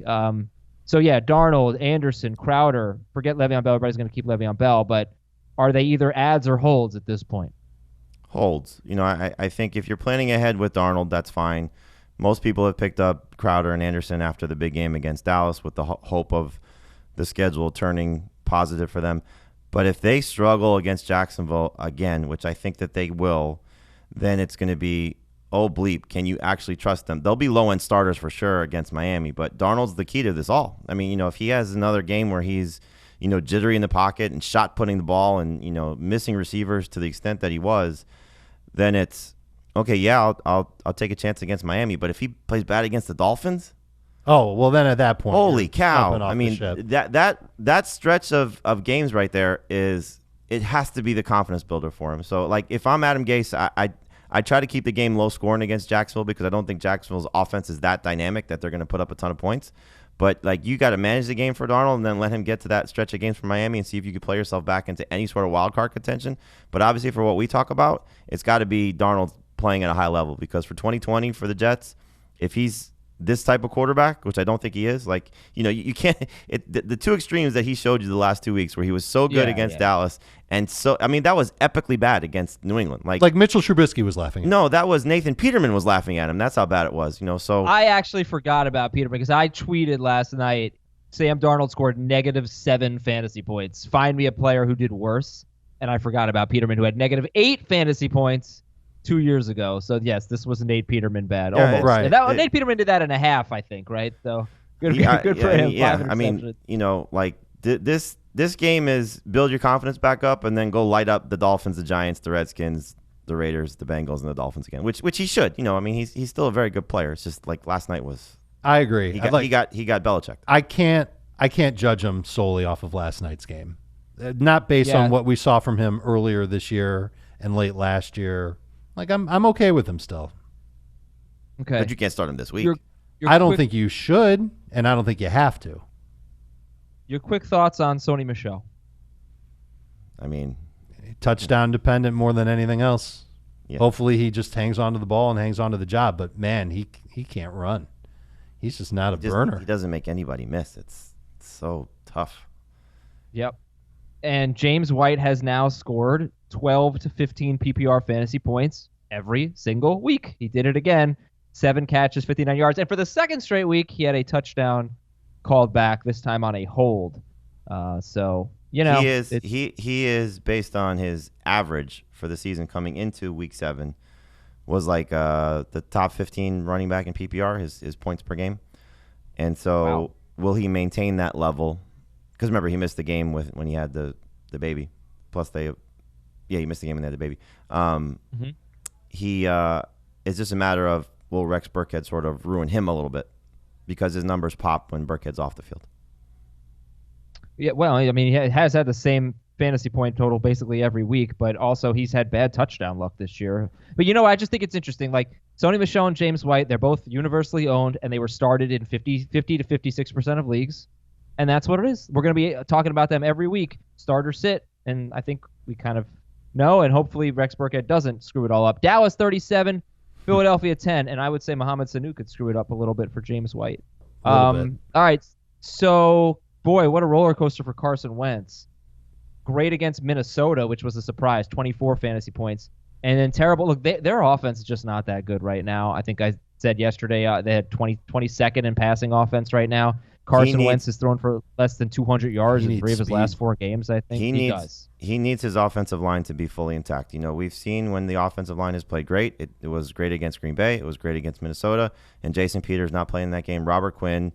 So, yeah, Darnold, Anderson, Crowder, forget Le'Veon Bell. Everybody's going to keep Le'Veon Bell, but are they either adds or holds at this point? Holds. I think if you're planning ahead with Darnold, that's fine. Most people have picked up Crowder and Anderson after the big game against Dallas with the hope of the schedule turning positive for them. But if they struggle against Jacksonville again, which I think that they will, then it's going to be, oh, bleep, can you actually trust them? They'll be low-end starters for sure against Miami, but Darnold's the key to this all. I mean, if he has another game where he's, jittery in the pocket and shot-putting the ball and, missing receivers to the extent that he was, then it's, okay, yeah, I'll take a chance against Miami. But if he plays bad against the Dolphins, oh, well, then at that point, holy cow! I mean, that stretch of games right there it has to be the confidence builder for him. So, like, if I'm Adam Gase, I try to keep the game low scoring against Jacksonville because I don't think Jacksonville's offense is that dynamic that they're going to put up a ton of points. But, like, you got to manage the game for Darnold and then let him get to that stretch of games for Miami and see if you can play yourself back into any sort of wild card contention. But obviously, for what we talk about, it's got to be Darnold playing at a high level because for 2020 for the Jets, if he's this type of quarterback, which I don't think he is, like, you can't the two extremes that he showed you the last 2 weeks where he was so good against Dallas and so, I mean, that was epically bad against New England. Like Mitchell Trubisky was laughing at him. No, that was Nathan Peterman was laughing at him. That's how bad it was, so. I actually forgot about Peterman because I tweeted last night, Sam Darnold scored -7 fantasy points. Find me a player who did worse. And I forgot about Peterman who had -8 fantasy points 2 years ago. So, yes, this was Nate Peterman bad. Yeah, almost. right. And Nate Peterman did that in a half, I think, right? So, good for him. Yeah, I mean, like, this game is build your confidence back up and then go light up the Dolphins, the Giants, the Redskins, the Raiders, the Bengals, and the Dolphins again, which he should. I mean, he's still a very good player. It's just like last night was. I agree. He got Belichick. I can't judge him solely off of last night's game. Not based on what we saw from him earlier this year and late last year. Like, I'm okay with him still. Okay. But you can't start him this week. I don't think you should, and I don't think you have to. Your quick thoughts on Sony Michel? I mean, touchdown dependent more than anything else. Yeah. Hopefully he just hangs on to the ball and hangs on to the job. But, man, he can't run. He's just not a burner. He doesn't make anybody miss. It's so tough. Yep. And James White has now scored 12 to 15 PPR fantasy points every single week. He did it again. 7 catches, 59 yards. And for the second straight week, he had a touchdown called back, this time on a hold. So he is based on his average for the season coming into week 7 was like the top 15 running back in PPR, his points per game. And so will he maintain that level? Because remember, he missed the game when he had the baby. Plus he missed the game when they had the baby. It's just a matter of, will Rex Burkhead sort of ruin him a little bit because his numbers pop when Burkhead's off the field? Yeah, well, I mean, he has had the same fantasy point total basically every week, but also he's had bad touchdown luck this year. But, I just think it's interesting. Like, Sony Michel and James White, they're both universally owned, and they were started in 50 to 56% of leagues. And that's what it is. We're going to be talking about them every week, start or sit, and I think we kind of know, and hopefully Rex Burkhead doesn't screw it all up. Dallas 37, Philadelphia 10, and I would say Mohamed Sanu could screw it up a little bit for James White. All right, so, boy, what a roller coaster for Carson Wentz. Great against Minnesota, which was a surprise, 24 fantasy points. And then terrible. Look, their offense is just not that good right now. I think I said yesterday they had 22nd in passing offense right now. Carson Wentz is thrown for less than 200 yards in 3 of his last 4 games, I think. He needs his offensive line to be fully intact. We've seen when the offensive line has played great. It was great against Green Bay. It was great against Minnesota. And Jason Peters not playing that game. Robert Quinn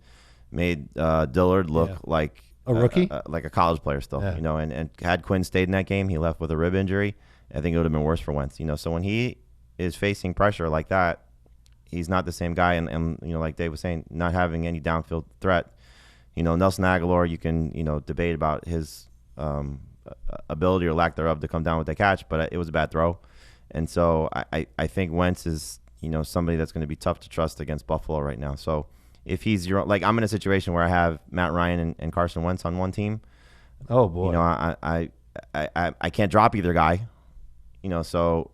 made Dillard look like a rookie, like a college player still. And had Quinn stayed in that game, he left with a rib injury. I think it would have been worse for Wentz. So when he is facing pressure like that, he's not the same guy. And like Dave was saying, not having any downfield threat. Nelson Aguilar, you can debate about his ability or lack thereof to come down with the catch, but it was a bad throw. And so I think Wentz is somebody that's going to be tough to trust against Buffalo right now. So if he's I'm in a situation where I have Matt Ryan and Carson Wentz on one team. Oh boy, I can't drop either guy. So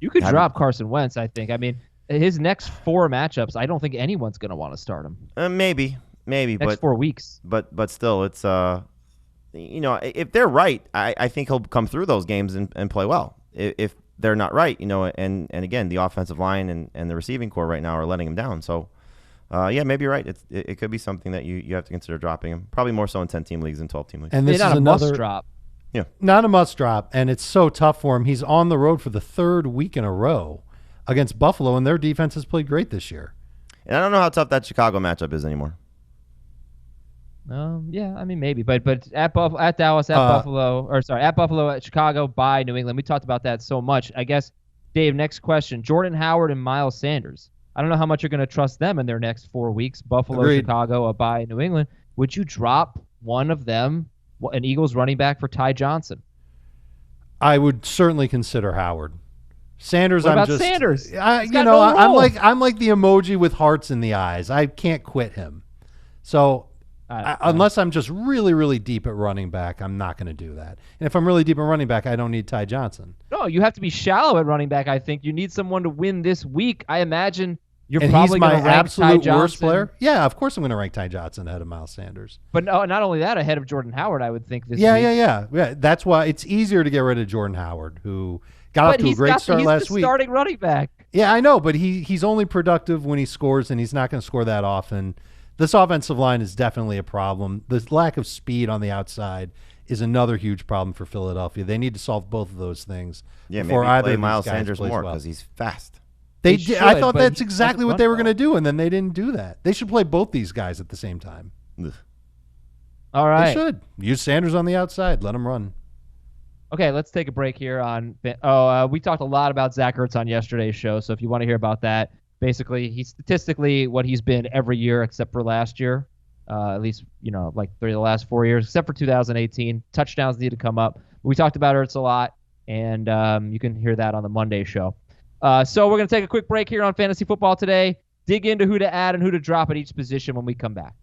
you could drop Carson Wentz. I think. I mean, his next 4 matchups, I don't think anyone's going to want to start him. Maybe, next 4 weeks. But still, it's if they're right, I think he'll come through those games and play well. If they're not right, and again, the offensive line and the receiving core right now are letting him down. So, maybe you're right. It could be something that you have to consider dropping him. Probably more so in 10-team leagues than 12-team leagues. And this is not a another must drop. Yeah, not a must drop, and it's so tough for him. He's on the road for the 3rd week in a row against Buffalo, and their defense has played great this year. And I don't know how tough that Chicago matchup is anymore. Yeah, I mean maybe, but at Dallas, at Buffalo, at Chicago, by New England. We talked about that so much. I guess, Dave, next question: Jordan Howard and Miles Sanders. I don't know how much you're going to trust them in their next 4 weeks. Buffalo, Agreed. Chicago, by New England. Would you drop one of them, an Eagles running back, for Ty Johnson? I would certainly consider Howard. Sanders, what about Sanders? I'm like the emoji with hearts in the eyes. I can't quit him. So unless I'm just really, really deep at running back, I'm not going to do that. And if I'm really deep at running back, I don't need Ty Johnson. No, you have to be shallow at running back. I think you need someone to win this week. I imagine you're and probably going to rank Ty Johnson. He's my absolute worst player. Yeah, of course I'm going to rank Ty Johnson ahead of Miles Sanders. But not only that, ahead of Jordan Howard, I would think this week. Yeah. That's why it's easier to get rid of Jordan Howard, who got off to a great start last week. He's the starting running back. Yeah, I know, but he's only productive when he scores, and he's not going to score that often. This offensive line is definitely a problem. The lack of speed on the outside is another huge problem for Philadelphia. They need to solve both of those things. Yeah, before maybe either play of these Miles guys Sanders plays more well. because he's fast. I thought that's exactly what they were going to do, and then they didn't do that. They should play both these guys at the same time. Ugh. All right. They should. Use Sanders on the outside. Let him run. Okay, let's take a break here we talked a lot about Zach Ertz on yesterday's show, so if you want to hear about that, basically he's statistically what he's been every year except for last year, at least, like 3 of the last 4 years, except for 2018. Touchdowns need to come up. We talked about Ertz a lot, and you can hear that on the Monday show. So we're going to take a quick break here on Fantasy Football Today, dig into who to add and who to drop at each position when we come back.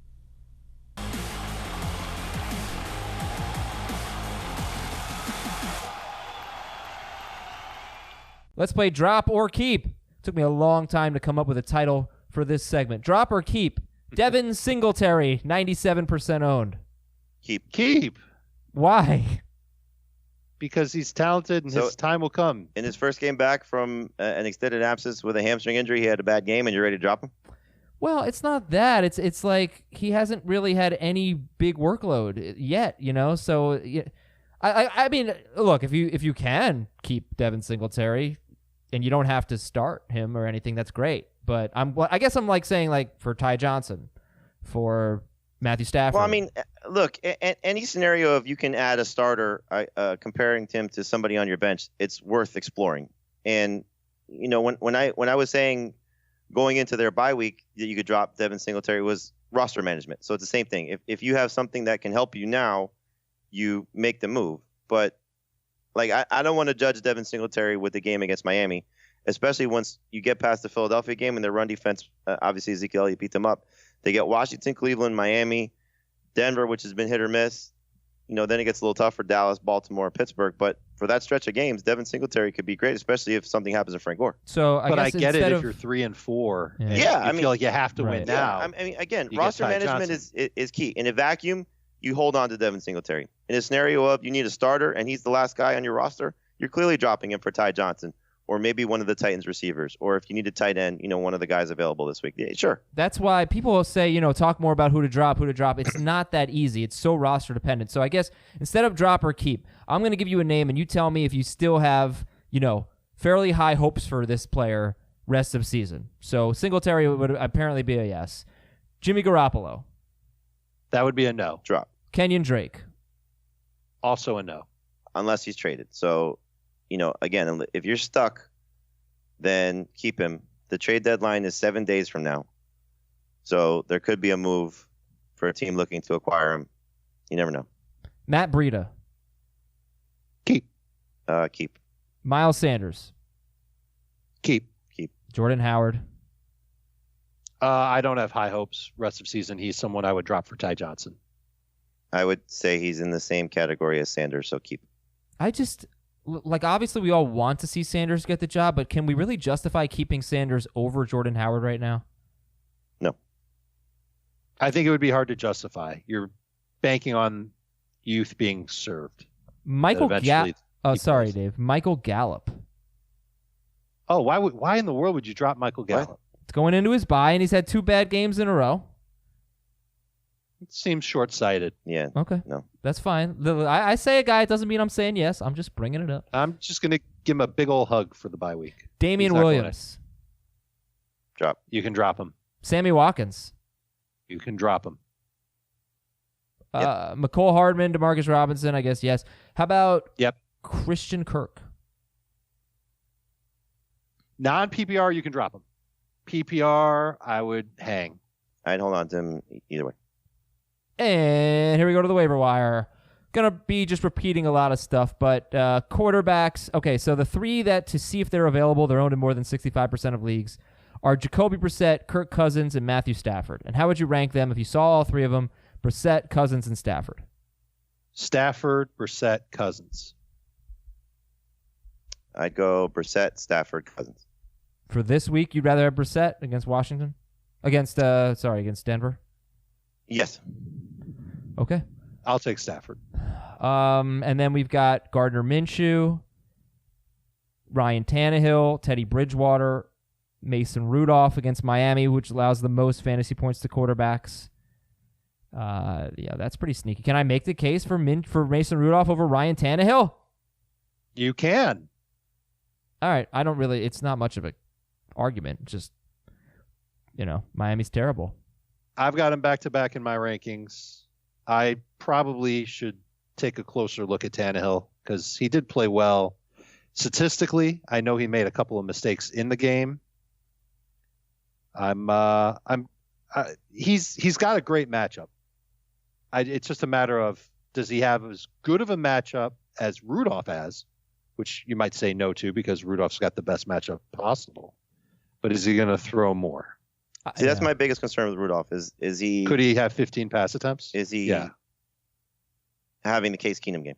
Let's play Drop or Keep. Took me a long time to come up with a title for this segment. Drop or Keep. Devin Singletary, 97% owned. Keep. Why? Because he's talented and his time will come. In his first game back from an extended absence with a hamstring injury, he had a bad game, and you're ready to drop him? Well, it's not that. It's like he hasn't really had any big workload yet, So, I mean, look, if you can keep Devin Singletary, and you don't have to start him or anything, that's great. But I guess I'm like saying like for Ty Johnson, for Matthew Stafford. Well, I mean, look, any scenario if you can add a starter, comparing him to somebody on your bench, it's worth exploring. And when I was saying going into their bye week that you could drop Devin Singletary was roster management. So it's the same thing. If you have something that can help you now, you make the move. But like I don't want to judge Devin Singletary with the game against Miami, especially once you get past the Philadelphia game and their run defense. Obviously, Ezekiel Elliott beat them up. They get Washington, Cleveland, Miami, Denver, which has been hit or miss. Then it gets a little tough for Dallas, Baltimore, Pittsburgh. But for that stretch of games, Devin Singletary could be great, especially if something happens to Frank Gore. So I get it if you're 3-4. Yeah, you feel like you have to win now. I mean, again, roster management is key. In a vacuum, you hold on to Devin Singletary. In a scenario of you need a starter and he's the last guy on your roster, you're clearly dropping him for Ty Johnson. Or maybe one of the Titans receivers, or if you need a tight end, one of the guys available this week. Yeah, sure. That's why people will say, talk more about who to drop. It's not that easy. It's so roster dependent. So I guess instead of drop or keep, I'm going to give you a name, and you tell me if you still have, fairly high hopes for this player rest of season. So Singletary would apparently be a yes. Jimmy Garoppolo. That would be a no. Drop. Kenyon Drake. Also a no. Unless he's traded. So, again, if you're stuck, then keep him. The trade deadline is 7 days from now. So there could be a move for a team looking to acquire him. You never know. Matt Breida. Keep. Keep. Miles Sanders. Keep. Jordan Howard. I don't have high hopes. Rest of season, he's someone I would drop for Ty Johnson. I would say he's in the same category as Sanders, so keep. Obviously we all want to see Sanders get the job, but can we really justify keeping Sanders over Jordan Howard right now? No. I think it would be hard to justify. You're banking on youth being served. Michael Gallup. Oh, sorry, Dave. Michael Gallup. Oh, why in the world would you drop Michael Gallup? What? It's going into his bye, and he's had 2 bad games in a row. It seems short-sighted. Yeah. Okay. No. That's fine. I say a guy, it doesn't mean I'm saying yes. I'm just bringing it up. I'm just going to give him a big old hug for the bye week. Damian Williams. Drop. You can drop him. Sammy Watkins. You can drop him. McCole Hardman, Demarcus Robinson, I guess, yes. How about Christian Kirk? Non-PPR, you can drop him. PPR, I would hang. I'd hold on to him either way. And here we go to the waiver wire. Going to be just repeating a lot of stuff, but quarterbacks. Okay, so the 3 that to see if they're available, they're owned in more than 65% of leagues, are Jacoby Brissett, Kirk Cousins, and Matthew Stafford. And how would you rank them if you saw all 3 of them? Brissett, Cousins, and Stafford. Stafford, Brissett, Cousins. I'd go Brissett, Stafford, Cousins. For this week, you'd rather have Brissett against Washington? Against Denver? Yes. Okay. I'll take Stafford. And then we've got Gardner Minshew, Ryan Tannehill, Teddy Bridgewater, Mason Rudolph against Miami, which allows the most fantasy points to quarterbacks. That's pretty sneaky. Can I make the case for Mason Rudolph over Ryan Tannehill? You can. All right. It's not much of an argument. Just, Miami's terrible. I've got him back-to-back in my rankings. I probably should take a closer look at Tannehill because he did play well. Statistically, I know he made a couple of mistakes in the game. He's got a great matchup. It's just a matter of, does he have as good of a matchup as Rudolph has, which you might say no to because Rudolph's got the best matchup possible. But is he going to throw more? See, that's my biggest concern with Rudolph. Is he? Could he have 15 pass attempts? Is he? Having the Case Keenum game.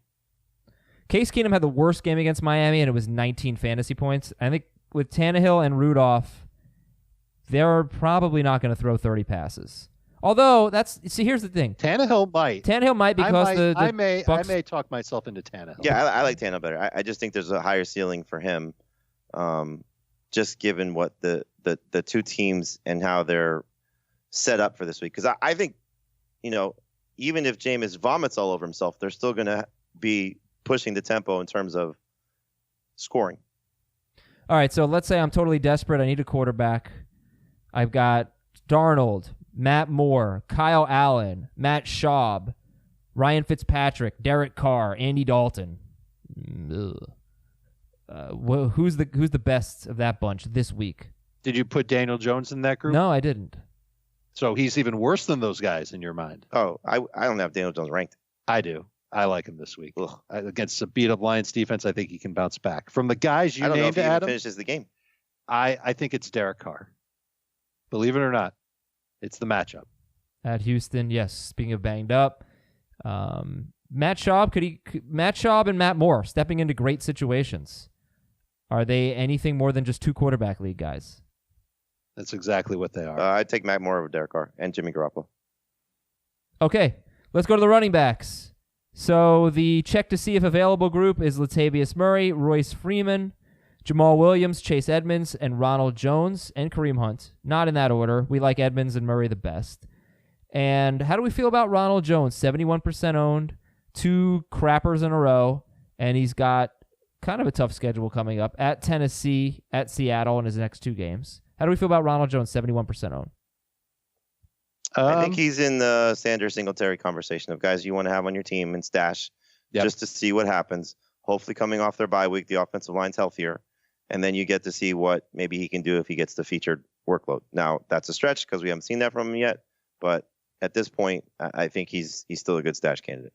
Case Keenum had the worst game against Miami, and it was 19 fantasy points. I think with Tannehill and Rudolph, they're probably not going to throw 30 passes. Although here's the thing. Tannehill might because I may talk myself into Tannehill. Yeah, I like Tannehill better. I just think there's a higher ceiling for him, just given what the 2 teams and how their set up for this week. Because I think, even if Jameis vomits all over himself, they're still going to be pushing the tempo in terms of scoring. All right, so let's say I'm totally desperate. I need a quarterback. I've got Darnold, Matt Moore, Kyle Allen, Matt Schaub, Ryan Fitzpatrick, Derek Carr, Andy Dalton. Who's the best of that bunch this week? Did you put Daniel Jones in that group? No, I didn't. So he's even worse than those guys in your mind. Oh, I don't have Daniel Jones ranked. I do. I like him this week. Against a beat-up Lions defense, I think he can bounce back. From the guys you named, I don't know if he Adam, finishes the game. I think it's Derek Carr. Believe it or not, it's the matchup. At Houston, yes. Speaking of banged up, Matt Schaub and Matt Moore stepping into great situations. Are they anything more than just 2 quarterback league guys? That's exactly what they are. I'd take Matt Moore over Derek Carr and Jimmy Garoppolo. Okay, let's go to the running backs. So the check to see if available group is Latavius Murray, Royce Freeman, Jamal Williams, Chase Edmonds, and Ronald Jones, and Kareem Hunt. Not in that order. We like Edmonds and Murray the best. And how do we feel about Ronald Jones? 71% owned, 2 crappers in a row, and he's got kind of a tough schedule coming up at Tennessee, at Seattle in his next 2 games. How do we feel about Ronald Jones, 71% owned? I think he's in the Sanders Singletary conversation of guys you want to have on your team and stash just to see what happens. Hopefully coming off their bye week, the offensive line's healthier, and then you get to see what maybe he can do if he gets the featured workload. Now, that's a stretch because we haven't seen that from him yet, but at this point, I think he's still a good stash candidate.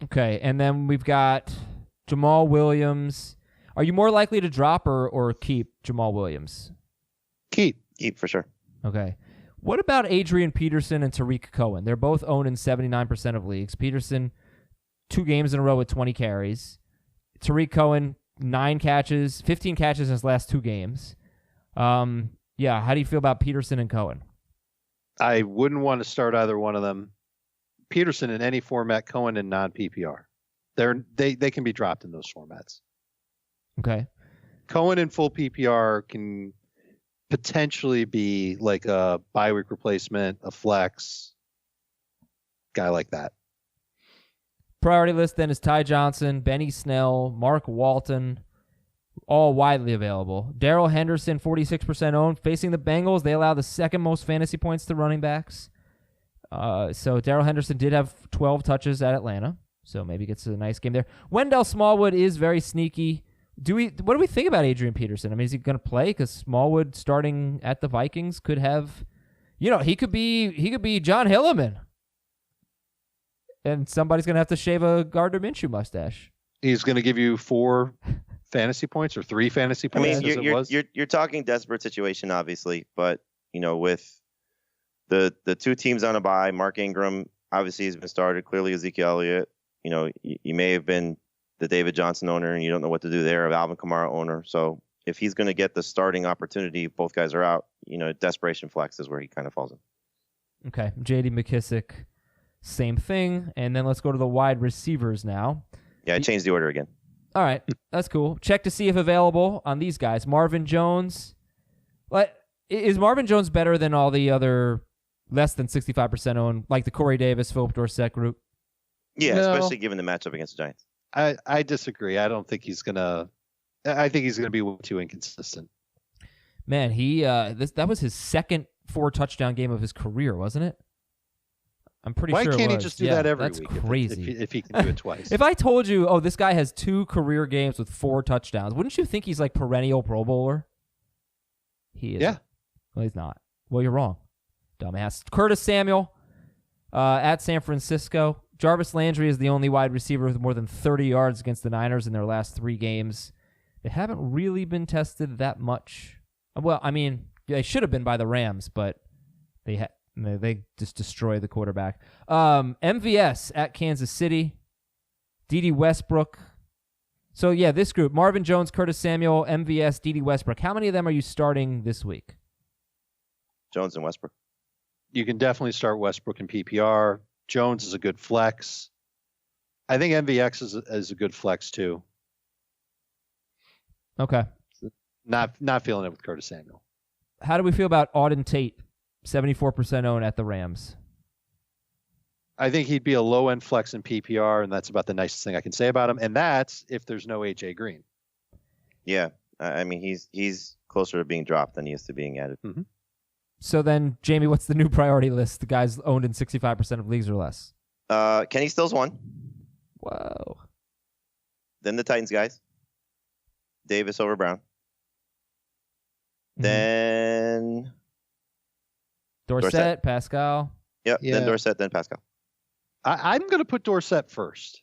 Okay, and then we've got Jamal Williams. Are you more likely to drop or keep Jamal Williams? Keep for sure. Okay. What about Adrian Peterson and Tariq Cohen? They're both owned in 79% of leagues. Peterson, 2 games in a row with 20 carries. Tariq Cohen, 15 catches in his last 2 games. How do you feel about Peterson and Cohen? I wouldn't want to start either one of them. Peterson in any format, Cohen in non-PPR. They can be dropped in those formats. Okay. Cohen in full PPR can potentially be like a bye week replacement, a flex guy like that. Priority list then is Ty Johnson, Benny Snell, Mark Walton, all widely available. Darrell Henderson, 46% owned. Facing the Bengals, they allow the second most fantasy points to running backs. So Darrell Henderson did have 12 touches at Atlanta, so maybe gets a nice game there. Wendell Smallwood is very sneaky. What do we think about Adrian Peterson? I mean, is he going to play? Because Smallwood starting at the Vikings could have, he could be John Hilliman, and somebody's going to have to shave a Gardner Minshew mustache. He's going to give you 4 fantasy points or 3 fantasy points. I mean, you're talking desperate situation, obviously, but with the 2 teams on a bye, Mark Ingram obviously has been started. Clearly, Ezekiel Elliott. You may have been the David Johnson owner, and you don't know what to do there, of Alvin Kamara owner. So if he's going to get the starting opportunity, both guys are out, desperation flex is where he kind of falls in. Okay. J.D. McKissick, same thing. And then let's go to the wide receivers now. Yeah, I changed the order again. All right. That's cool. Check to see if available on these guys. Marvin Jones. Is Marvin Jones better than all the other less than 65% owned, like the Corey Davis, Philip Dorsett group? Yeah, especially given the matchup against the Giants. I disagree. I don't think he's gonna. I think he's gonna be way too inconsistent. Man, that was his second 4-touchdown game of his career, wasn't it? I'm pretty sure. Why can't he just do that every week? That's crazy. If he can do it twice. If I told you, this guy has 2 career games with 4 touchdowns, wouldn't you think he's like perennial Pro Bowler? He is. Yeah. Well, he's not. Well, you're wrong, dumbass. Curtis Samuel at San Francisco. Jarvis Landry is the only wide receiver with more than 30 yards against the Niners in their last 3 games. They haven't really been tested that much. Well, I mean, they should have been by the Rams, but they just destroyed the quarterback. MVS at Kansas City. D.D. Westbrook. So, yeah, this group, Marvin Jones, Curtis Samuel, MVS, D.D. Westbrook. How many of them are you starting this week? Jones and Westbrook. You can definitely start Westbrook in PPR. Jones is a good flex. I think MVX is a good flex too. Okay. Not feeling it with Curtis Samuel. How do we feel about Auden Tate? 74% owned at the Rams. I think he'd be a low-end flex in PPR, and that's about the nicest thing I can say about him. And that's if there's no AJ Green. Yeah, I mean he's closer to being dropped than he is to being added. Mm-hmm. So then, Jamie, what's the new priority list? The guys owned in 65% of leagues or less. Kenny Stills one. Whoa. Then the Titans guys. Davis over Brown. Mm-hmm. Then Dorsett, Pascal. Yep. Yeah. Then Dorsett, then Pascal. I'm going to put Dorsett first.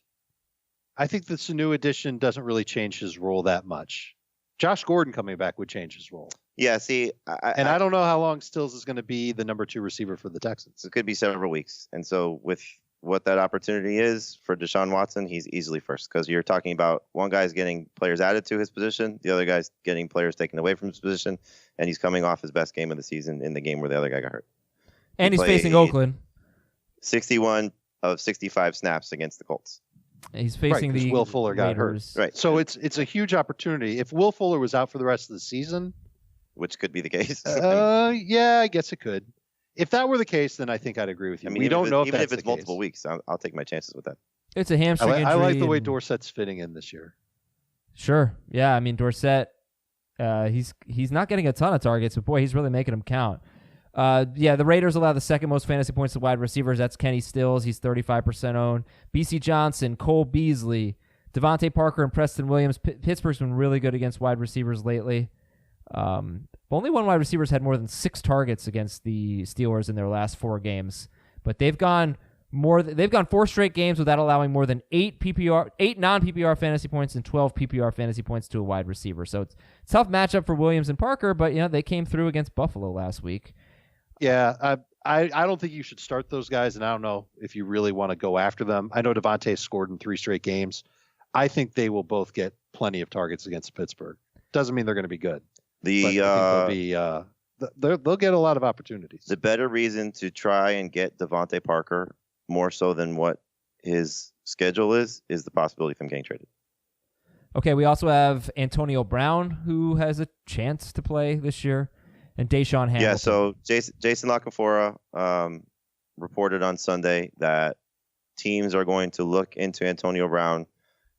I think the Sanu addition doesn't really change his role that much. Josh Gordon coming back would change his role. Yeah, see, I don't know how long Stills is going to be the number 2 receiver for the Texans. It could be several weeks. And so with what that opportunity is for Deshaun Watson, he's easily first because you're talking about one guy's getting players added to his position, the other guy's getting players taken away from his position, and he's coming off his best game of the season in the game where the other guy got hurt. And he's facing Oakland. 61 of 65 snaps against the Colts. He's facing the Will Fuller got hurt. Right. So it's a huge opportunity. If Will Fuller was out for the rest of the season, which could be the case. Yeah, I guess it could. If that were the case, then I think I'd agree with you. I mean, we don't know even if it's multiple weeks. I'll take my chances with that. It's a hamstring injury. I like the way Dorsett's fitting in this year. Sure. Yeah, I mean, Dorsett, he's not getting a ton of targets, but boy, he's really making them count. Yeah, the Raiders allow the second most fantasy points to wide receivers. That's Kenny Stills. He's 35% owned. B.C. Johnson, Cole Beasley, Devontae Parker, and Preston Williams. Pittsburgh's been really good against wide receivers lately. Only one wide receivers had more than 6 targets against the Steelers in their last 4 games, but they've gone 4 straight games without allowing more than 8 non-PPR fantasy points and 12 PPR fantasy points to a wide receiver. So it's a tough matchup for Williams and Parker, but they came through against Buffalo last week. Yeah, I don't think you should start those guys, and I don't know if you really want to go after them. I know Devontae scored in 3 straight games. I think they will both get plenty of targets against Pittsburgh. Doesn't mean they're going to be good. They'll get a lot of opportunities. The better reason to try and get Devontae Parker more so than what his schedule is the possibility of him getting traded. Okay, we also have Antonio Brown, who has a chance to play this year, and Deshaun Hamilton. Yeah, so Jason LaCanfora reported on Sunday that teams are going to look into Antonio Brown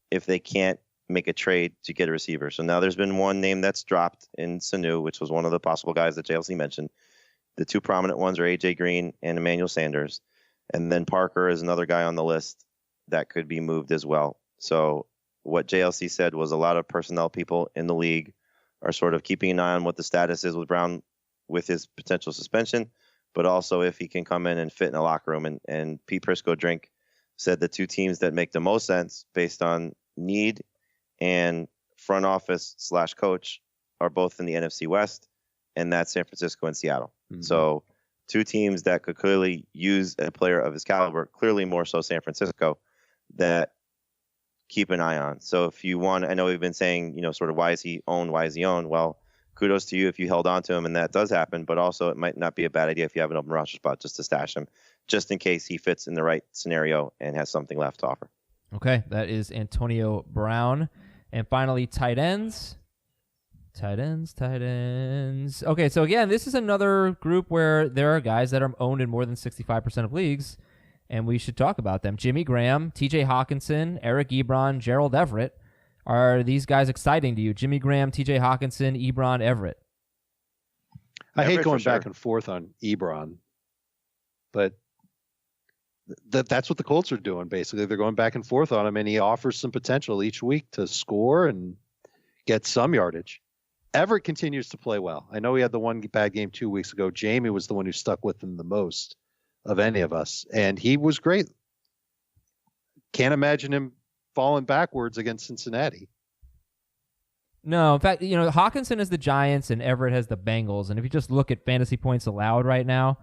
if they can't make a trade to get a receiver. So now there's been one name that's dropped in Sanu, which was one of the possible guys that JLC mentioned. The 2 prominent ones are AJ Green and Emmanuel Sanders. And then Parker is another guy on the list that could be moved as well. So what JLC said was a lot of personnel people in the league are sort of keeping an eye on what the status is with Brown with his potential suspension, but also if he can come in and fit in a locker room. And Pete Prisco-Drink said the 2 teams that make the most sense based on need and front office / coach are both in the NFC West, and that's San Francisco and Seattle. Mm-hmm. So 2 teams that could clearly use a player of his caliber, clearly more so San Francisco, that keep an eye on. So if you want, I know we've been saying, sort of why is he owned? Well, kudos to you if you held on to him, and that does happen, but also it might not be a bad idea if you have an open roster spot just to stash him, just in case he fits in the right scenario and has something left to offer. Okay, that is Antonio Brown. And finally, tight ends. Tight ends. Okay, so again, this is another group where there are guys that are owned in more than 65% of leagues, and we should talk about them. Jimmy Graham, TJ Hawkinson, Eric Ebron, Gerald Everett. Are these guys exciting to you? Jimmy Graham, TJ Hawkinson, Ebron, Everett. I hate going back and forth on Ebron, but that's what the Colts are doing, basically. They're going back and forth on him, and he offers some potential each week to score and get some yardage. Everett continues to play well. I know he had the one bad game 2 weeks ago. Jamie was the one who stuck with him the most of any of us, and he was great. Can't imagine him falling backwards against Cincinnati. No, in fact, Hawkinson has the Giants and Everett has the Bengals, and if you just look at fantasy points allowed right now,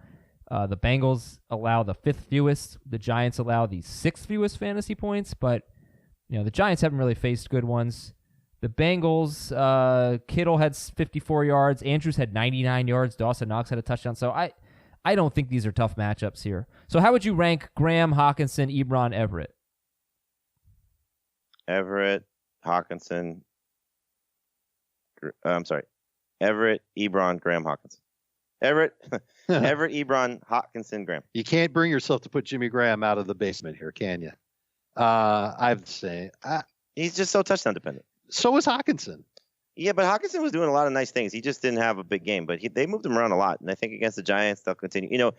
the Bengals allow the 5th fewest. The Giants allow the 6th fewest fantasy points, but the Giants haven't really faced good ones. The Bengals, Kittle had 54 yards. Andrews had 99 yards. Dawson Knox had a touchdown. So I don't think these are tough matchups here. So how would you rank Graham, Hawkinson, Ebron, Everett? Everett, Ebron, Graham, Hawkinson. Everett, Ebron, Hockenson, Graham. You can't bring yourself to put Jimmy Graham out of the basement here, can you? I would say he's just so touchdown dependent. So is Hockenson. Yeah, but Hockenson was doing a lot of nice things. He just didn't have a big game, but they moved him around a lot. And I think against the Giants, they'll continue. You know,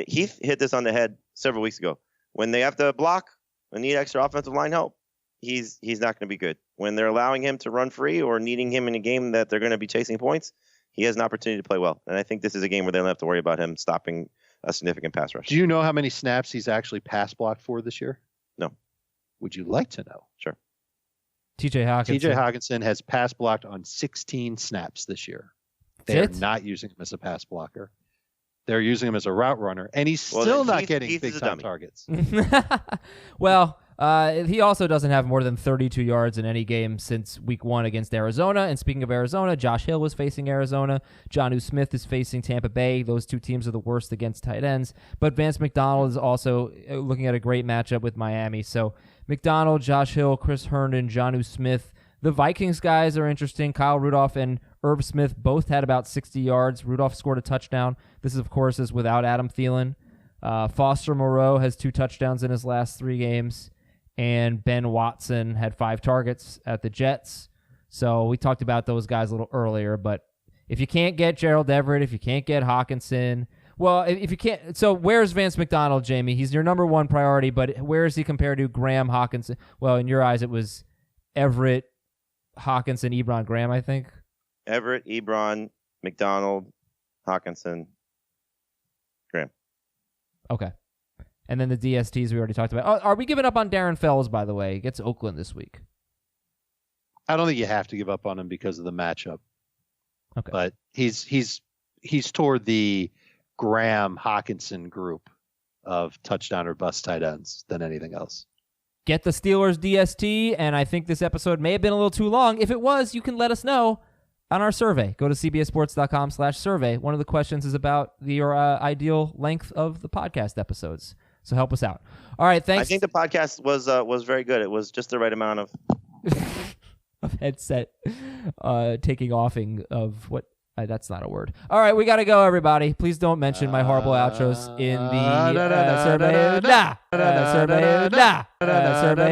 Heath hit this on the head several weeks ago. When they have to block and need extra offensive line help, he's not going to be good. When they're allowing him to run free or needing him in a game that they're going to be chasing points, he has an opportunity to play well. And I think this is a game where they don't have to worry about him stopping a significant pass rush. Do you know how many snaps he's actually pass blocked for this year? No. Would you like to know? Sure. TJ Hockenson has pass blocked on 16 snaps this year. They're not using him as a pass blocker. They're using him as a route runner, and he's still not getting big-time targets. Well, he also doesn't have more than 32 yards in any game since week 1 against Arizona. And speaking of Arizona, Josh Hill was facing Arizona. Jonnu Smith is facing Tampa Bay. Those two teams are the worst against tight ends. But Vance McDonald is also looking at a great matchup with Miami. So McDonald, Josh Hill, Chris Herndon, Jonnu Smith. The Vikings guys are interesting. Kyle Rudolph and Irv Smith both had about 60 yards. Rudolph scored a touchdown. This, is, of course, is without Adam Thielen. Foster Moreau has 2 touchdowns in his last 3 games. And Ben Watson had 5 targets at the Jets. So we talked about those guys a little earlier. But if you can't get Gerald Everett, if you can't get Hockenson, well, if you can't, so where's Vance McDonald, Jamie? He's your number 1 priority, but where is he compared to Graham, Hockenson? Well, in your eyes, it was Everett, Hockenson, Ebron, Graham, I think. Everett, Ebron, McDonald, Hockenson, Graham. Okay. And then the DSTs we already talked about. Oh, are we giving up on Darren Fells, by the way? He gets Oakland this week. I don't think you have to give up on him because of the matchup. Okay. But he's toward the Graham Hockenson group of touchdown or bust tight ends than anything else. Get the Steelers DST, and I think this episode may have been a little too long. If it was, you can let us know on our survey. Go to cbssports.com/survey. One of the questions is about your ideal length of the podcast episodes. So help us out. All right, thanks. I think the podcast was very good. It was just the right amount of headset taking offing of what. That's not a word. All right, we got to go, everybody. Please don't mention my horrible outros in the survey. Survey.